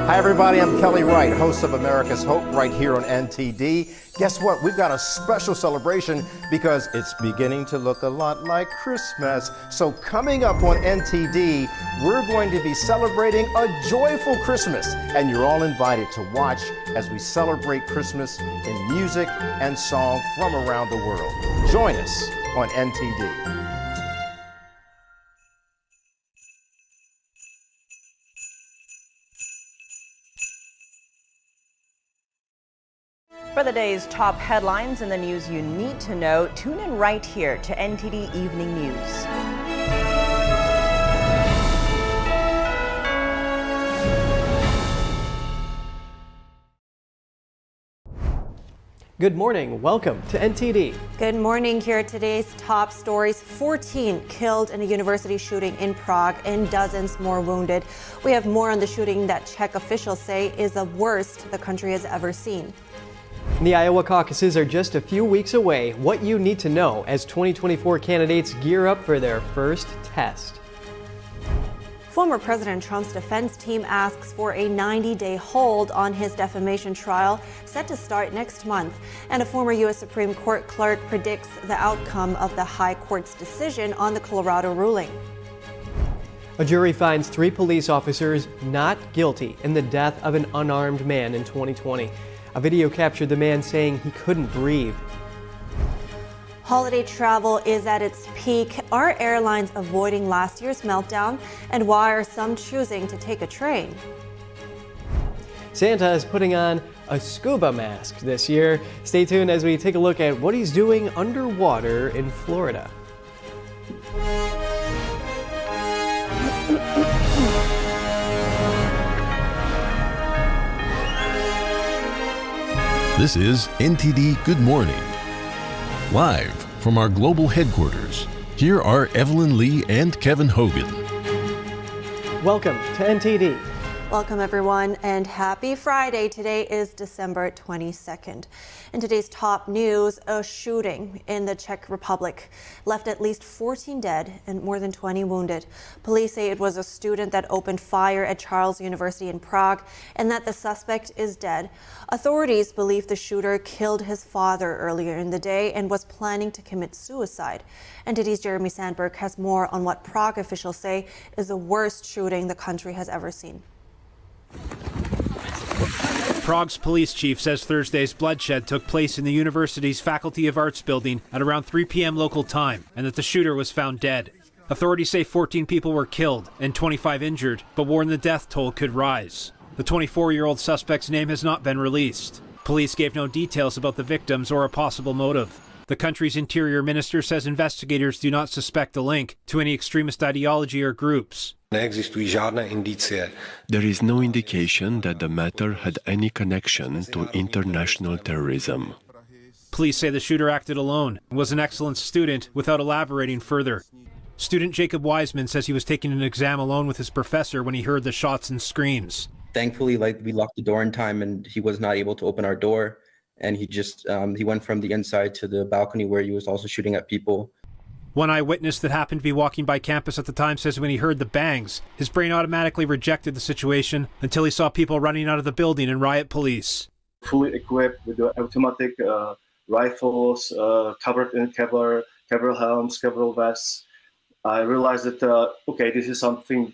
Speaker 24: Hi everybody, I'm Kelly Wright, host of America's Hope right here on NTD. Guess what? We've got a special celebration because it's beginning to look a lot like Christmas. So coming up on NTD, we're going to be celebrating a joyful Christmas. And you're all invited to watch as we celebrate Christmas in music and song from around the world. Join us on NTD.
Speaker 7: For the day's top headlines and the news you need to know, tune in right here to NTD Evening News.
Speaker 1: Good morning. Welcome to NTD.
Speaker 2: Good morning. Here are today's top stories. 14 killed in a university shooting in Prague and dozens more wounded. We have more on the shooting that Czech officials say is the worst the country has ever seen.
Speaker 1: The Iowa caucuses are just a few weeks away. What you need to know as 2024 candidates gear up for their first test.
Speaker 2: Former President Trump's defense team asks for a 90-day hold on his defamation trial, set to start next month. And a former U.S. Supreme Court clerk predicts the outcome of the High Court's decision on the Colorado ruling.
Speaker 1: A jury finds 3 police officers not guilty in the death of an unarmed man in 2020. A video captured the man saying he couldn't breathe.
Speaker 2: Holiday travel is at its peak. Are airlines avoiding last year's meltdown? And why are some choosing to take a train?
Speaker 1: Santa is putting on a scuba mask this year. Stay tuned as we take a look at what he's doing underwater in Florida.
Speaker 8: This is NTD Good Morning. Live from our global headquarters, here are Evelyn Lee and Kevin Hogan.
Speaker 1: Welcome to NTD.
Speaker 2: Welcome everyone and happy Friday. Today is December 22nd. In today's top news, a shooting in the Czech Republic left at least 14 dead and more than 20 wounded. Police say it was a student that opened fire at Charles University in Prague and that the suspect is dead. Authorities believe the shooter killed his father earlier in the day and was planning to commit suicide. NTD's Jeremy Sandberg has more on what Prague officials say is the worst shooting the country has ever seen.
Speaker 9: Prague's police chief says Thursday's bloodshed took place in the university's Faculty of Arts building at around 3 p.m. local time, and that the shooter was found dead. Authorities say 14 people were killed and 25 injured, but warn the death toll could rise. The 24-year-old suspect's name has not been released. Police gave no details about the victims or a possible motive. The country's interior minister says investigators do not suspect a link to any extremist ideology or groups.
Speaker 10: There
Speaker 3: is no indication that the matter had any connection to international terrorism.
Speaker 9: Police say the shooter acted alone and was an excellent student without elaborating further. Student Jacob Wiseman says he was taking an exam alone with his professor when he heard the shots and screams.
Speaker 11: Thankfully, we locked the door in time and he was not able to open our door. And he went from the inside to the balcony where he was also shooting at people.
Speaker 9: One eyewitness that happened to be walking by campus at the time says when he heard the bangs, his brain automatically rejected the situation until he saw people running out of the building and riot police.
Speaker 26: Fully equipped with the automatic rifles, covered in Kevlar helms, Kevlar vests, I realized that, this is something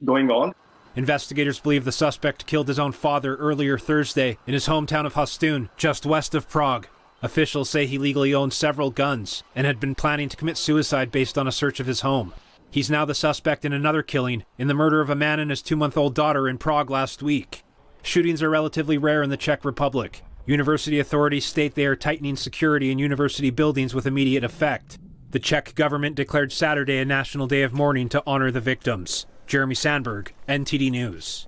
Speaker 26: going on.
Speaker 9: Investigators believe the suspect killed his own father earlier Thursday in his hometown of Hostun, just west of Prague. Officials say he legally owned several guns and had been planning to commit suicide based on a search of his home. He's now the suspect in another killing, in the murder of a man and his 2-month-old daughter in Prague last week. Shootings are relatively rare in the Czech Republic. University authorities state they are tightening security in university buildings with immediate effect. The Czech government declared Saturday a national day of mourning to honor the victims. Jeremy Sandberg, NTD News.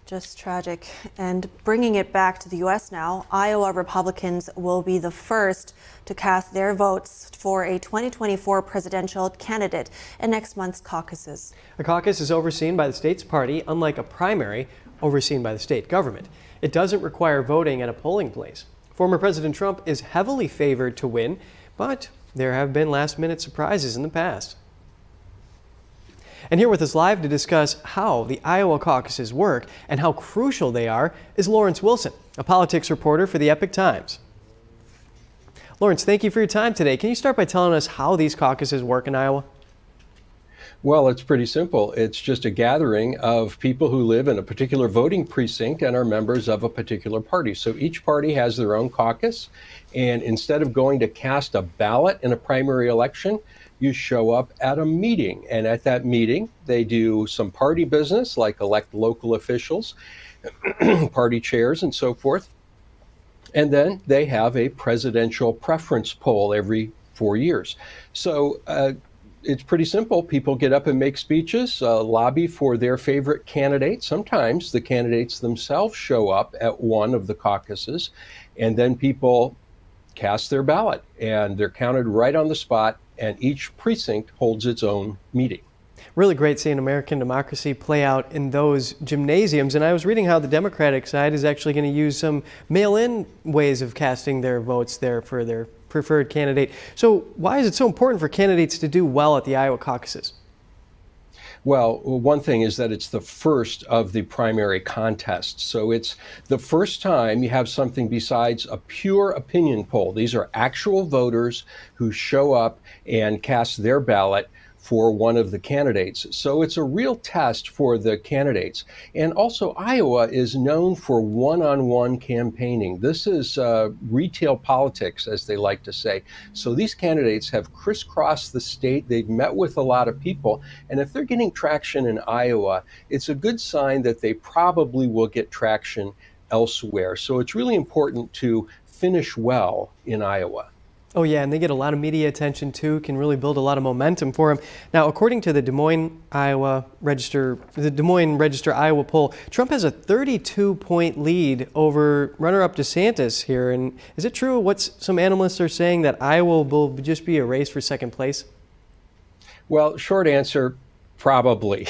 Speaker 2: Just tragic. And bringing it back to the U.S. now, Iowa Republicans will be the first to cast their votes for a 2024 presidential candidate in next month's caucuses.
Speaker 1: A caucus is overseen by the state's party, unlike a primary overseen by the state government. It doesn't require voting at a polling place. Former President Trump is heavily favored to win, but there have been last-minute surprises in the past. And here with us live to discuss how the Iowa caucuses work and how crucial they are is Lawrence Wilson, a politics reporter for the Epoch Times. Lawrence, thank you for your time today. Can you start by telling us how these caucuses work in Iowa?
Speaker 27: Well, it's pretty simple. It's just a gathering of people who live in a particular voting precinct and are members of a particular party. So each party has their own caucus, and instead of going to cast a ballot in a primary election, you show up at a meeting, and at that meeting, they do some party business like elect local officials, party chairs and so forth. And then they have a presidential preference poll every 4 years. So it's pretty simple. People get up and make speeches, lobby for their favorite candidate. Sometimes the candidates themselves show up at one of the caucuses, and then people cast their ballot, and they're counted right on the spot, and each precinct holds its own meeting.
Speaker 1: Really great seeing American democracy play out in those gymnasiums. And I was reading how the Democratic side is actually going to use some mail-in ways of casting their votes there for their preferred candidate. So why is it so important for candidates to do well at the Iowa caucuses?
Speaker 27: Well, one thing is that it's the first of the primary contests. So it's the first time you have something besides a pure opinion poll. These are actual voters who show up and cast their ballot for one of the candidates. So it's a real test for the candidates. And also, Iowa is known for one-on-one campaigning. This is retail politics, as they like to say. So these candidates have crisscrossed the state. They've met with a lot of people. And if they're getting traction in Iowa, it's a good sign that they probably will get traction elsewhere. So it's really important to finish well in Iowa.
Speaker 1: Oh yeah, and they get a lot of media attention too, can really build a lot of momentum for them. Now, according to the Des Moines Register Iowa poll, Trump has a 32-point lead over runner-up DeSantis here. And is it true what some analysts are saying, that Iowa will just be a race for second place?
Speaker 27: Well, short answer, probably.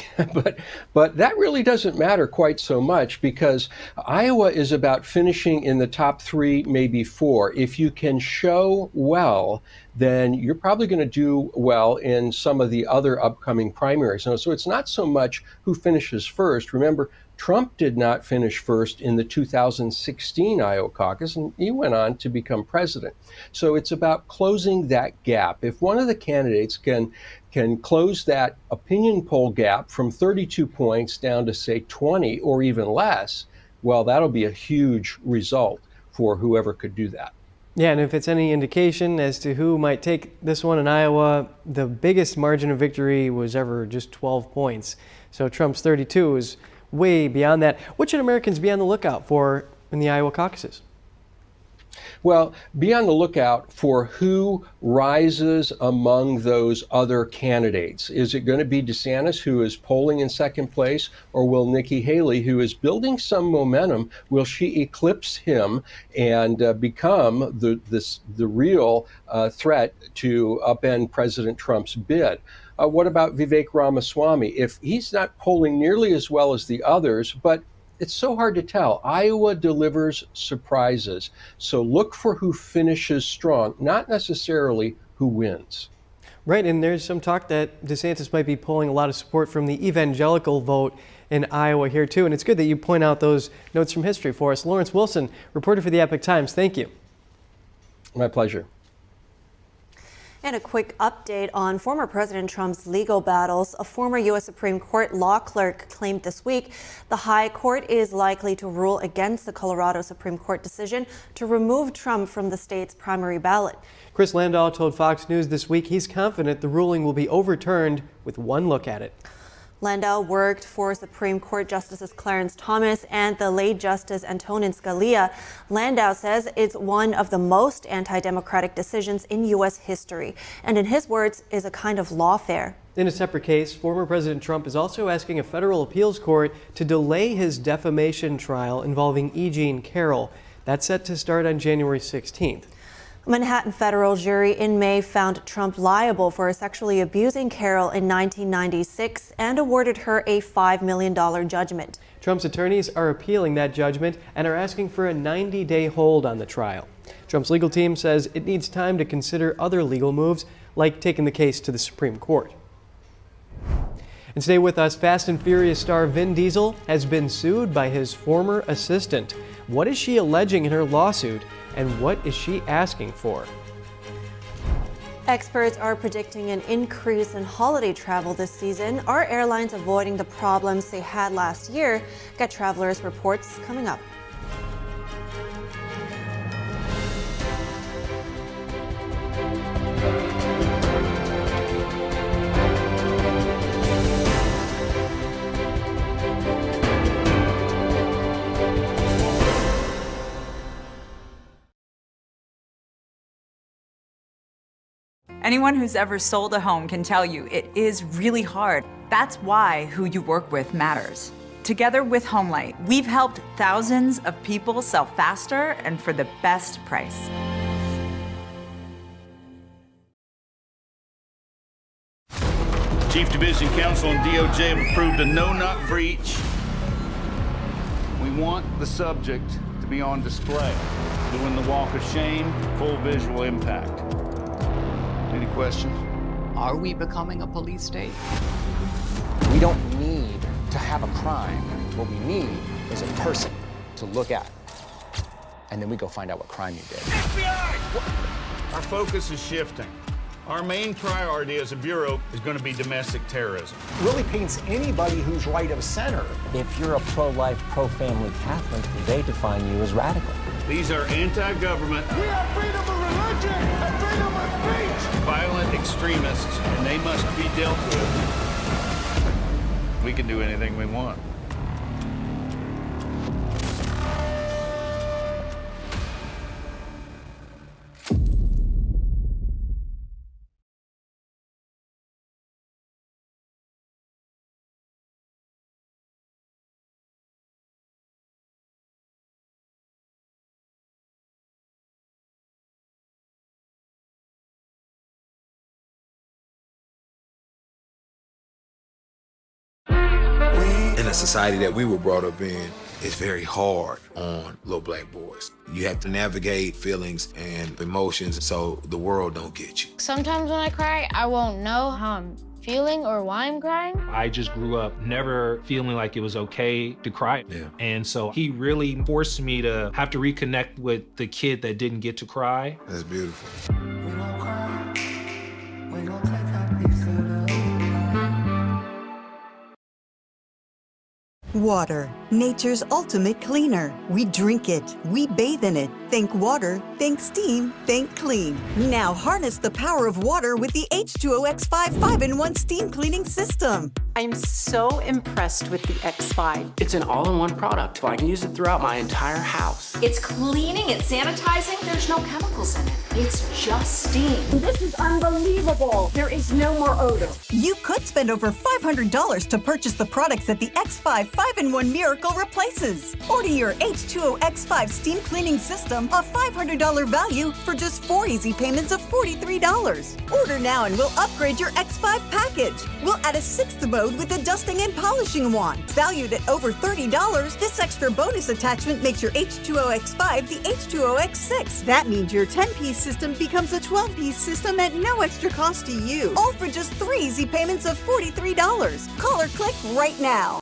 Speaker 27: But that really doesn't matter quite so much, because Iowa is about finishing in the top 3, maybe 4. If you can show well, then you're probably going to do well in some of the other upcoming primaries. So it's not so much who finishes first. Remember, Trump did not finish first in the 2016 Iowa caucus, and he went on to become president. So it's about closing that gap. If one of the candidates can close that opinion poll gap from 32 points down to, say, 20 or even less, well, that'll be a huge result for whoever could do that.
Speaker 1: Yeah, and if it's any indication as to who might take this one in Iowa, the biggest margin of victory was ever just 12 points. So Trump's 32 is way beyond that. What should Americans be on the lookout for in the Iowa caucuses?
Speaker 27: Well, be on the lookout for who rises among those other candidates. Is it going to be DeSantis, who is polling in second place, or will Nikki Haley, who is building some momentum, will she eclipse him and become the real threat to upend President Trump's bid? What about Vivek Ramaswamy? If he's not polling nearly as well as the others, but it's so hard to tell. Iowa delivers surprises. So look for who finishes strong, not necessarily who wins.
Speaker 1: Right, and there's some talk that DeSantis might be pulling a lot of support from the evangelical vote in Iowa here too. And it's good that you point out those notes from history for us. Lawrence Wilson, reporter for the Epoch Times, thank you.
Speaker 27: My pleasure.
Speaker 2: And a quick update on former President Trump's legal battles. A former U.S. Supreme Court law clerk claimed this week the High Court is likely to rule against the Colorado Supreme Court decision to remove Trump from the state's primary ballot.
Speaker 1: Chris Landau told Fox News this week he's confident the ruling will be overturned with one look at it.
Speaker 2: Landau worked for Supreme Court Justices Clarence Thomas and the late Justice Antonin Scalia. Landau says it's one of the most anti-democratic decisions in U.S. history, and in his words, is a kind of lawfare.
Speaker 1: In a separate case, former President Trump is also asking a federal appeals court to delay his defamation trial involving E. Jean Carroll. That's set to start on January 16th.
Speaker 2: A Manhattan federal jury in May found Trump liable for sexually abusing Carroll in 1996 and awarded her a $5 million judgment.
Speaker 1: Trump's attorneys are appealing that judgment and are asking for a 90-day hold on the trial. Trump's legal team says it needs time to consider other legal moves, like taking the case to the Supreme Court. And stay with us, Fast and Furious star Vin Diesel has been sued by his former assistant. What is she alleging in her lawsuit, and what is she asking for?
Speaker 2: Experts are predicting an increase in holiday travel this season. Are airlines avoiding the problems they had last year? Get Travelers reports coming up.
Speaker 5: Anyone who's ever sold a home can tell you it is really hard. That's why who you work with matters. Together with Homelight, we've helped thousands of people sell faster and for the best price.
Speaker 10: Chief Division Counsel and DOJ have approved a no-knock breach. We want the subject to be on display, doing the walk of shame, full visual impact. Any questions?
Speaker 12: Are we becoming a police state? We don't need to have a crime. What we need is a person to look at. And then we go find out what crime you did.
Speaker 10: FBI! Our focus is shifting. Our main priority as a bureau is going to be domestic terrorism.
Speaker 12: Really paints anybody who's right of center.
Speaker 13: If you're a pro-life, pro-family Catholic, they define you as radical.
Speaker 10: These are anti-government.
Speaker 14: We have freedom of religion and freedom of speech.
Speaker 10: Violent extremists, and they must be dealt with. We can do anything we want.
Speaker 15: In a society that we were brought up in, it's very hard on little black boys. You have to navigate feelings and emotions so the world don't get you.
Speaker 16: Sometimes when I cry, I won't know how I'm feeling or why I'm crying.
Speaker 17: I just grew up never feeling like it was okay to cry. Yeah. And so he really forced me to have to reconnect with the kid that didn't get to cry.
Speaker 15: That's beautiful.
Speaker 14: We don't cry, we don't take that piece of the
Speaker 28: Water, nature's ultimate cleaner. We drink it, we bathe in it. Think water, think steam, think clean. Now harness the power of water with the H2O X5 5-in-1 steam cleaning system.
Speaker 29: I'm so impressed with the X5.
Speaker 30: It's an all-in-one product. I can use it throughout my entire house.
Speaker 31: It's cleaning, it's sanitizing, there's no chemicals in it. It's just steam.
Speaker 28: This is unbelievable. There is no more odor. You could spend over $500 to purchase the products that the X5 5-in-1 Miracle replaces. Order your H2O X5 steam cleaning system, a $500 value, for just 4 easy payments of $43. Order now and we'll upgrade your X5 package. We'll add a 6th mode with a dusting and polishing wand. Valued at over $30, this extra bonus attachment makes your H2O X5 the H2O X6. That means your 10-piece system becomes a 12-piece system at no extra cost to you. All for just 3 easy payments of $43. Call or click right now.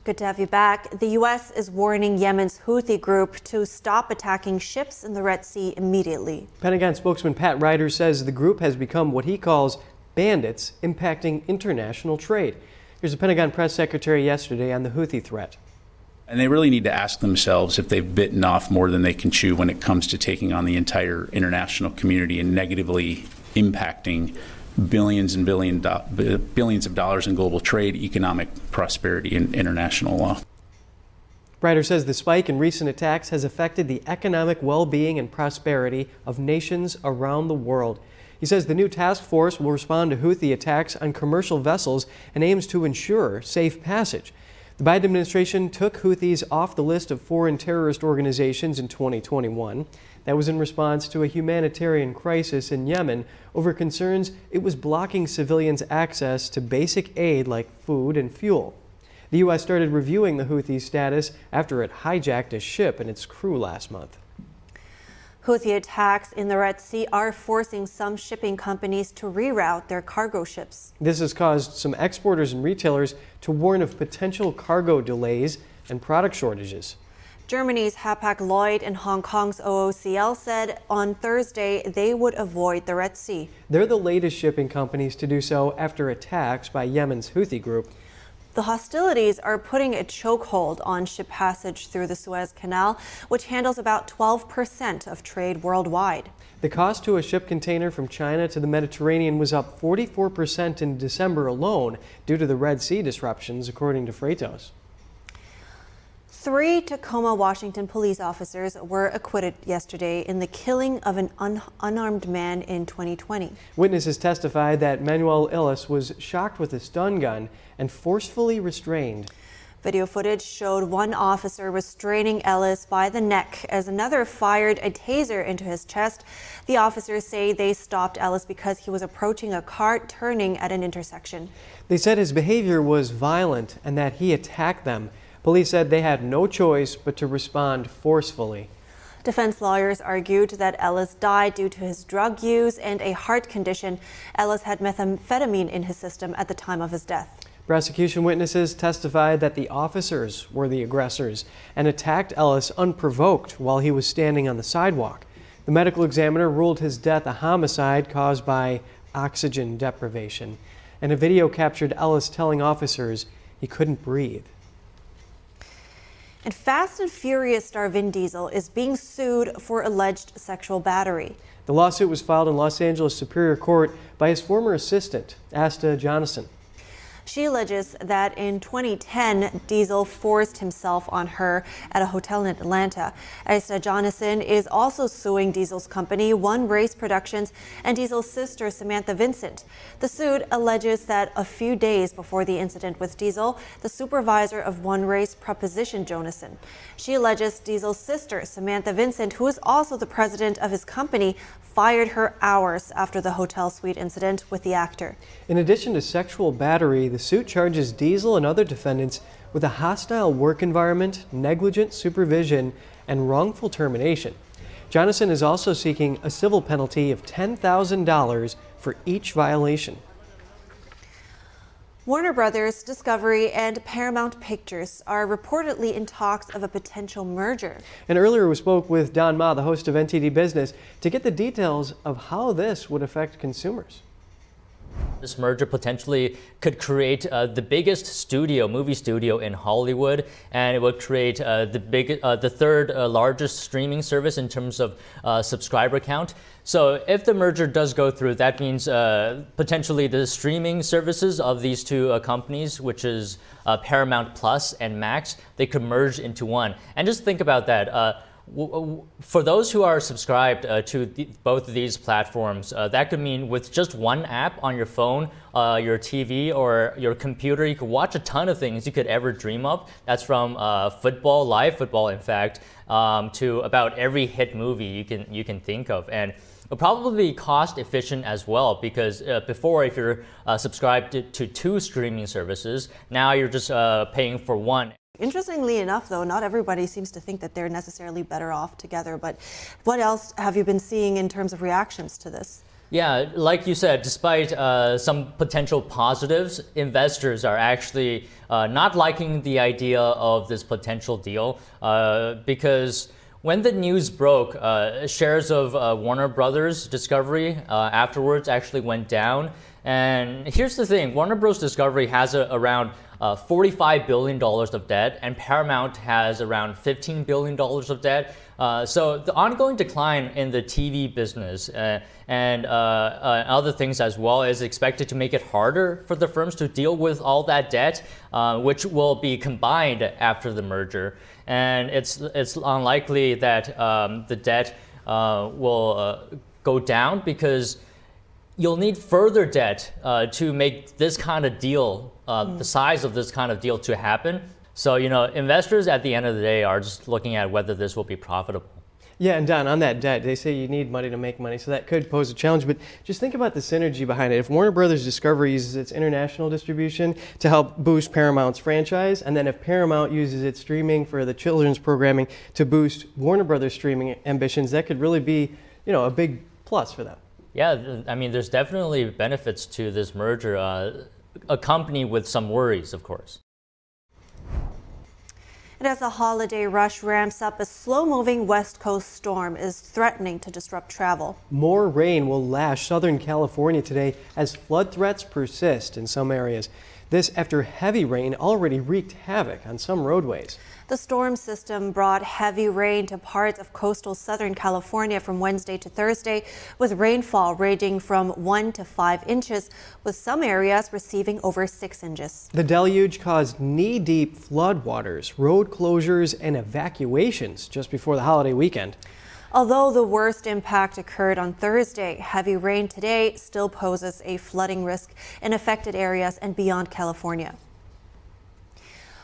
Speaker 2: Good to have you back. The U.S. is warning Yemen's Houthi group to stop attacking ships in the Red Sea immediately.
Speaker 1: Pentagon spokesman Pat Ryder says the group has become what he calls bandits impacting international trade. Here's the Pentagon press secretary yesterday on the Houthi threat.
Speaker 32: And they really need to ask themselves if they've bitten off more than they can chew when it comes to taking on the entire international community and negatively impacting billions and billions of dollars in global trade, economic prosperity, and international law.
Speaker 1: Ryder says the spike in recent attacks has affected the economic well-being and prosperity of nations around the world. He says the new task force will respond to Houthi attacks on commercial vessels and aims to ensure safe passage. The Biden administration took Houthis off the list of foreign terrorist organizations in 2021. That was in response to a humanitarian crisis in Yemen over concerns it was blocking civilians' access to basic aid like food and fuel. The U.S. started reviewing the Houthis' status after it hijacked a ship and its crew last month.
Speaker 2: Houthi attacks in the Red Sea are forcing some shipping companies to reroute their cargo ships.
Speaker 1: This has caused some exporters and retailers to warn of potential cargo delays and product shortages.
Speaker 2: Germany's Hapag-Lloyd and Hong Kong's OOCL said on Thursday they would avoid the Red Sea.
Speaker 1: They're the latest shipping companies to do so after attacks by Yemen's Houthi group.
Speaker 2: The hostilities are putting a chokehold on ship passage through the Suez Canal, which handles about 12% of trade worldwide.
Speaker 1: The cost to a ship container from China to the Mediterranean was up 44% in December alone due to the Red Sea disruptions, according to Freightos.
Speaker 2: 3 Tacoma, Washington police officers were acquitted yesterday in the killing of an unarmed man in 2020.
Speaker 1: Witnesses testified that Manuel Illes was shocked with a stun gun and forcefully restrained.
Speaker 2: Video footage showed one officer restraining Ellis by the neck as another fired a taser into his chest. The officers say they stopped Ellis because he was approaching a car turning at an intersection.
Speaker 1: They said his behavior was violent and that he attacked them. Police said they had no choice but to respond forcefully.
Speaker 2: Defense lawyers argued that Ellis died due to his drug use and a heart condition. Ellis had methamphetamine in his system at the time of his death.
Speaker 1: Prosecution witnesses testified that the officers were the aggressors and attacked Ellis unprovoked while he was standing on the sidewalk. The medical examiner ruled his death a homicide caused by oxygen deprivation. And a video captured Ellis telling officers he couldn't breathe.
Speaker 2: And Fast and Furious star Vin Diesel is being sued for alleged sexual battery.
Speaker 1: The lawsuit was filed in Los Angeles Superior Court by his former assistant, Asta Johnson.
Speaker 2: She alleges that in 2010, Diesel forced himself on her at a hotel in Atlanta. Asta Johnson is also suing Diesel's company, One Race Productions, and Diesel's sister, Samantha Vincent. The suit alleges that a few days before the incident with Diesel, the supervisor of One Race propositioned Johnson. She alleges Diesel's sister, Samantha Vincent, who is also the president of his company, fired her hours after the hotel suite incident with the actor.
Speaker 1: In addition to sexual battery, the suit charges Diesel and other defendants with a hostile work environment, negligent supervision, and wrongful termination. Johnson is also seeking a civil penalty of $10,000 for each violation.
Speaker 2: Warner Brothers, Discovery, and Paramount Pictures are reportedly in talks of a potential merger.
Speaker 1: And earlier we spoke with Don Ma, the host of NTD Business, to get the details of how this would affect consumers.
Speaker 4: This merger potentially could create the biggest movie studio in Hollywood, and it would create the third largest streaming service in terms of subscriber count. So if the merger does go through, that means potentially the streaming services of these two companies, which is Paramount Plus and Max, they could merge into one. And just think about that. For those who are subscribed to both of these platforms, that could mean with just one app on your phone, your TV, or your computer, you could watch a ton of things you could ever dream of. That's from football, live football, in fact, to about every hit movie you can think of. And it'll probably be cost efficient as well, because before, if you're subscribed to two streaming services, now you're just paying for one.
Speaker 2: Interestingly enough, though, not everybody seems to think that they're necessarily better off together. But what else have you been seeing in terms of reactions to this?
Speaker 4: Yeah, like you said, despite some potential positives, investors are actually not liking the idea of this potential deal because when the news broke, shares of Warner Brothers Discovery afterwards actually went down. And here's the thing, Warner Bros. Discovery has around $45 billion of debt, and Paramount has around $15 billion of debt. So the ongoing decline in the TV business and other things as well is expected to make it harder for the firms to deal with all that debt, which will be combined after the merger. And it's unlikely that the debt will go down, because you'll need further debt to make this kind of deal, the size of this kind of deal, to happen. So, investors at the end of the day are just looking at whether this will be profitable.
Speaker 1: Yeah, and Don, on that debt, they say you need money to make money, so that could pose a challenge. But just think about the synergy behind it. If Warner Brothers Discovery uses its international distribution to help boost Paramount's franchise, and then if Paramount uses its streaming for the children's programming to boost Warner Brothers streaming ambitions, that could really be, a big plus for them.
Speaker 4: Yeah, I mean, there's definitely benefits to this merger, accompanied with some worries, of course.
Speaker 2: And as the holiday rush ramps up, a slow-moving West Coast storm is threatening to disrupt travel.
Speaker 1: More rain will lash Southern California today as flood threats persist in some areas. This after heavy rain already wreaked havoc on some roadways.
Speaker 2: The storm system brought heavy rain to parts of coastal Southern California from Wednesday to Thursday, with rainfall ranging from 1 to 5 inches, with some areas receiving over 6 inches.
Speaker 1: The deluge caused knee-deep floodwaters, road closures, and evacuations just before the holiday weekend.
Speaker 2: Although the worst impact occurred on Thursday, heavy rain today still poses a flooding risk in affected areas and beyond California.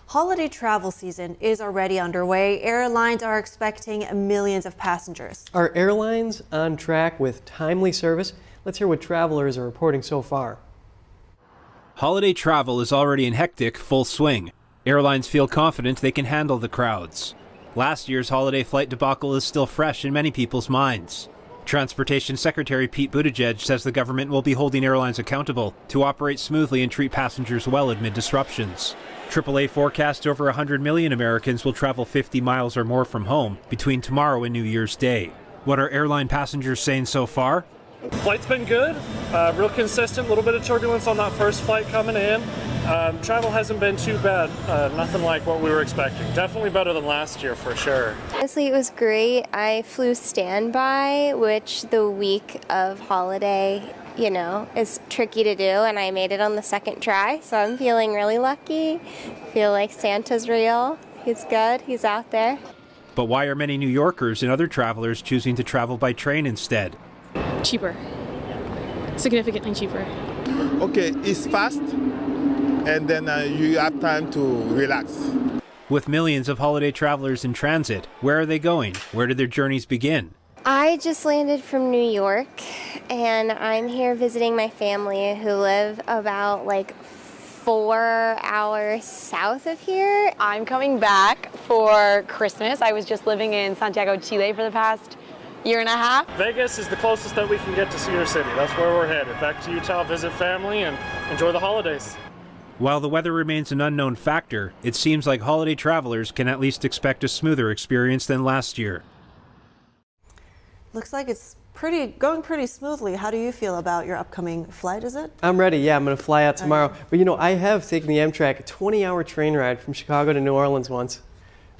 Speaker 2: Holiday travel season is already underway. Airlines are expecting millions of passengers.
Speaker 1: Are airlines on track with timely service? Let's hear what travelers are reporting so far.
Speaker 9: Holiday travel is already in hectic full swing. Airlines feel confident they can handle the crowds. Last year's holiday flight debacle is still fresh in many people's minds. Transportation Secretary Pete Buttigieg says the government will be holding airlines accountable to operate smoothly and treat passengers well amid disruptions. AAA forecasts over 100 million Americans will travel 50 miles or more from home between tomorrow and New Year's Day. What are airline passengers saying so far?
Speaker 3: Flight's been good, real consistent, a little bit of turbulence on that first flight coming in. Travel hasn't been too bad, nothing like what we were expecting. Definitely better than last year for sure.
Speaker 6: Honestly, it was great. I flew standby, which the week of holiday, is tricky to do, and I made it on the second try, so I'm feeling really lucky. Feel like Santa's real. He's good. He's out there.
Speaker 9: But why are many New Yorkers and other travelers choosing to travel by train instead?
Speaker 7: Cheaper. Significantly cheaper.
Speaker 8: Okay, it's fast, and then you have time to relax.
Speaker 9: With millions of holiday travelers in transit, where are they going? Where did their journeys begin?
Speaker 6: I just landed from New York, and I'm here visiting my family who live about 4 hours south of here.
Speaker 18: I'm coming back for Christmas. I was just living in Santiago, Chile for the past year and a half.
Speaker 3: Vegas is the closest that we can get to Cedar City. That's where we're headed. Back to Utah, visit family, and enjoy the holidays.
Speaker 9: While the weather remains an unknown factor, it seems like holiday travelers can at least expect a smoother experience than last year.
Speaker 2: Looks like it's going pretty smoothly. How do you feel about your upcoming flight, is it?
Speaker 1: I'm ready, yeah, I'm going to fly out tomorrow. But I have taken the Amtrak, a 20-hour train ride from Chicago to New Orleans once.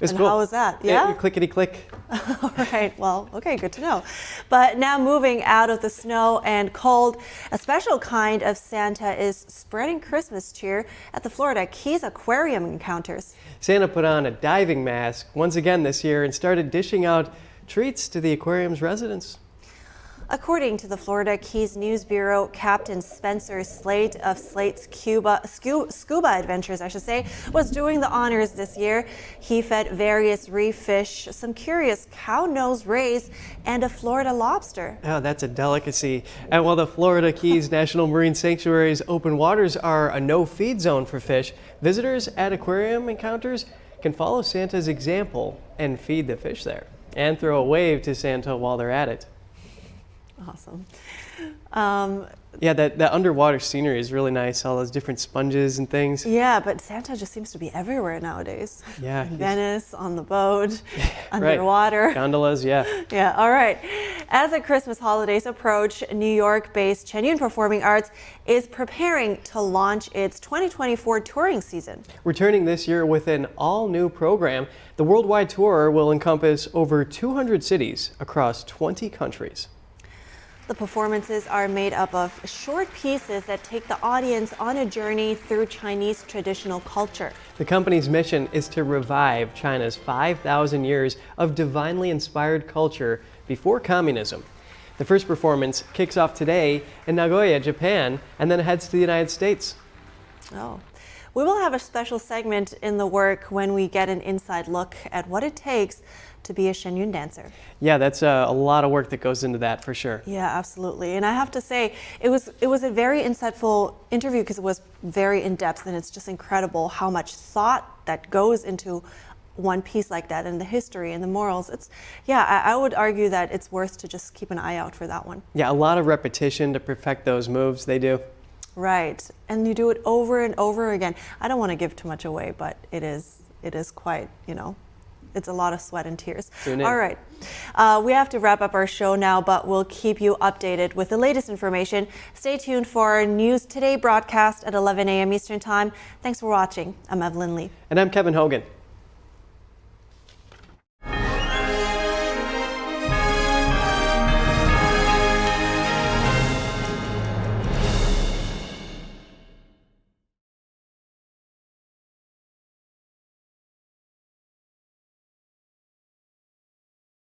Speaker 1: It was cool.
Speaker 2: How was that? Yeah?
Speaker 1: Clickety-click.
Speaker 2: All right, well, okay, good to know. But now moving out of the snow and cold, a special kind of Santa is spreading Christmas cheer at the Florida Keys Aquarium encounters.
Speaker 1: Santa put on a diving mask once again this year and started dishing out treats to the aquarium's residents.
Speaker 2: According to the Florida Keys News Bureau, Captain Spencer Slate of Slate's Scuba Adventures, was doing the honors this year. He fed various reef fish, some curious cow-nosed rays, and a Florida lobster.
Speaker 1: Oh, that's a delicacy. And while the Florida Keys National Marine Sanctuary's open waters are a no-feed zone for fish, visitors at aquarium encounters can follow Santa's example and feed the fish there, and throw a wave to Santa while they're at it.
Speaker 2: Awesome.
Speaker 1: Yeah, that underwater scenery is really nice, all those different sponges and things.
Speaker 2: Yeah, but Santa just seems to be everywhere nowadays.
Speaker 1: Yeah.
Speaker 2: In Venice, on the boat,
Speaker 1: Right.
Speaker 2: underwater.
Speaker 1: Gondolas, yeah.
Speaker 2: Yeah, all right. As the Christmas holidays approach, New York-based Shen Yun Performing Arts is preparing to launch its 2024 touring season.
Speaker 1: Returning this year with an all-new program, the worldwide tour will encompass over 200 cities across 20 countries.
Speaker 2: The performances are made up of short pieces that take the audience on a journey through Chinese traditional culture.
Speaker 1: The company's mission is to revive China's 5,000 years of divinely inspired culture before communism. The first performance kicks off today in Nagoya, Japan, and then heads to the United States.
Speaker 2: Oh. We will have a special segment in the work when we get an inside look at what it takes to be a Shen Yun dancer.
Speaker 1: Yeah, that's a lot of work that goes into that for sure.
Speaker 2: Yeah, absolutely. And I have to say, it was a very insightful interview because it was very in-depth, and it's just incredible how much thought that goes into one piece like that, and the history and the morals. I would argue that it's worth to just keep an eye out for that one.
Speaker 1: Yeah, a lot of repetition to perfect those moves they do.
Speaker 2: Right, and you do it over and over again. I don't want to give too much away, but it is quite, it's a lot of sweat and tears. All right, we have to wrap up our show now, but we'll keep you updated with the latest information. Stay tuned for our News Today broadcast at 11 a.m. Eastern Time. Thanks for watching. I'm Evelyn Lee.
Speaker 1: And I'm Kevin Hogan.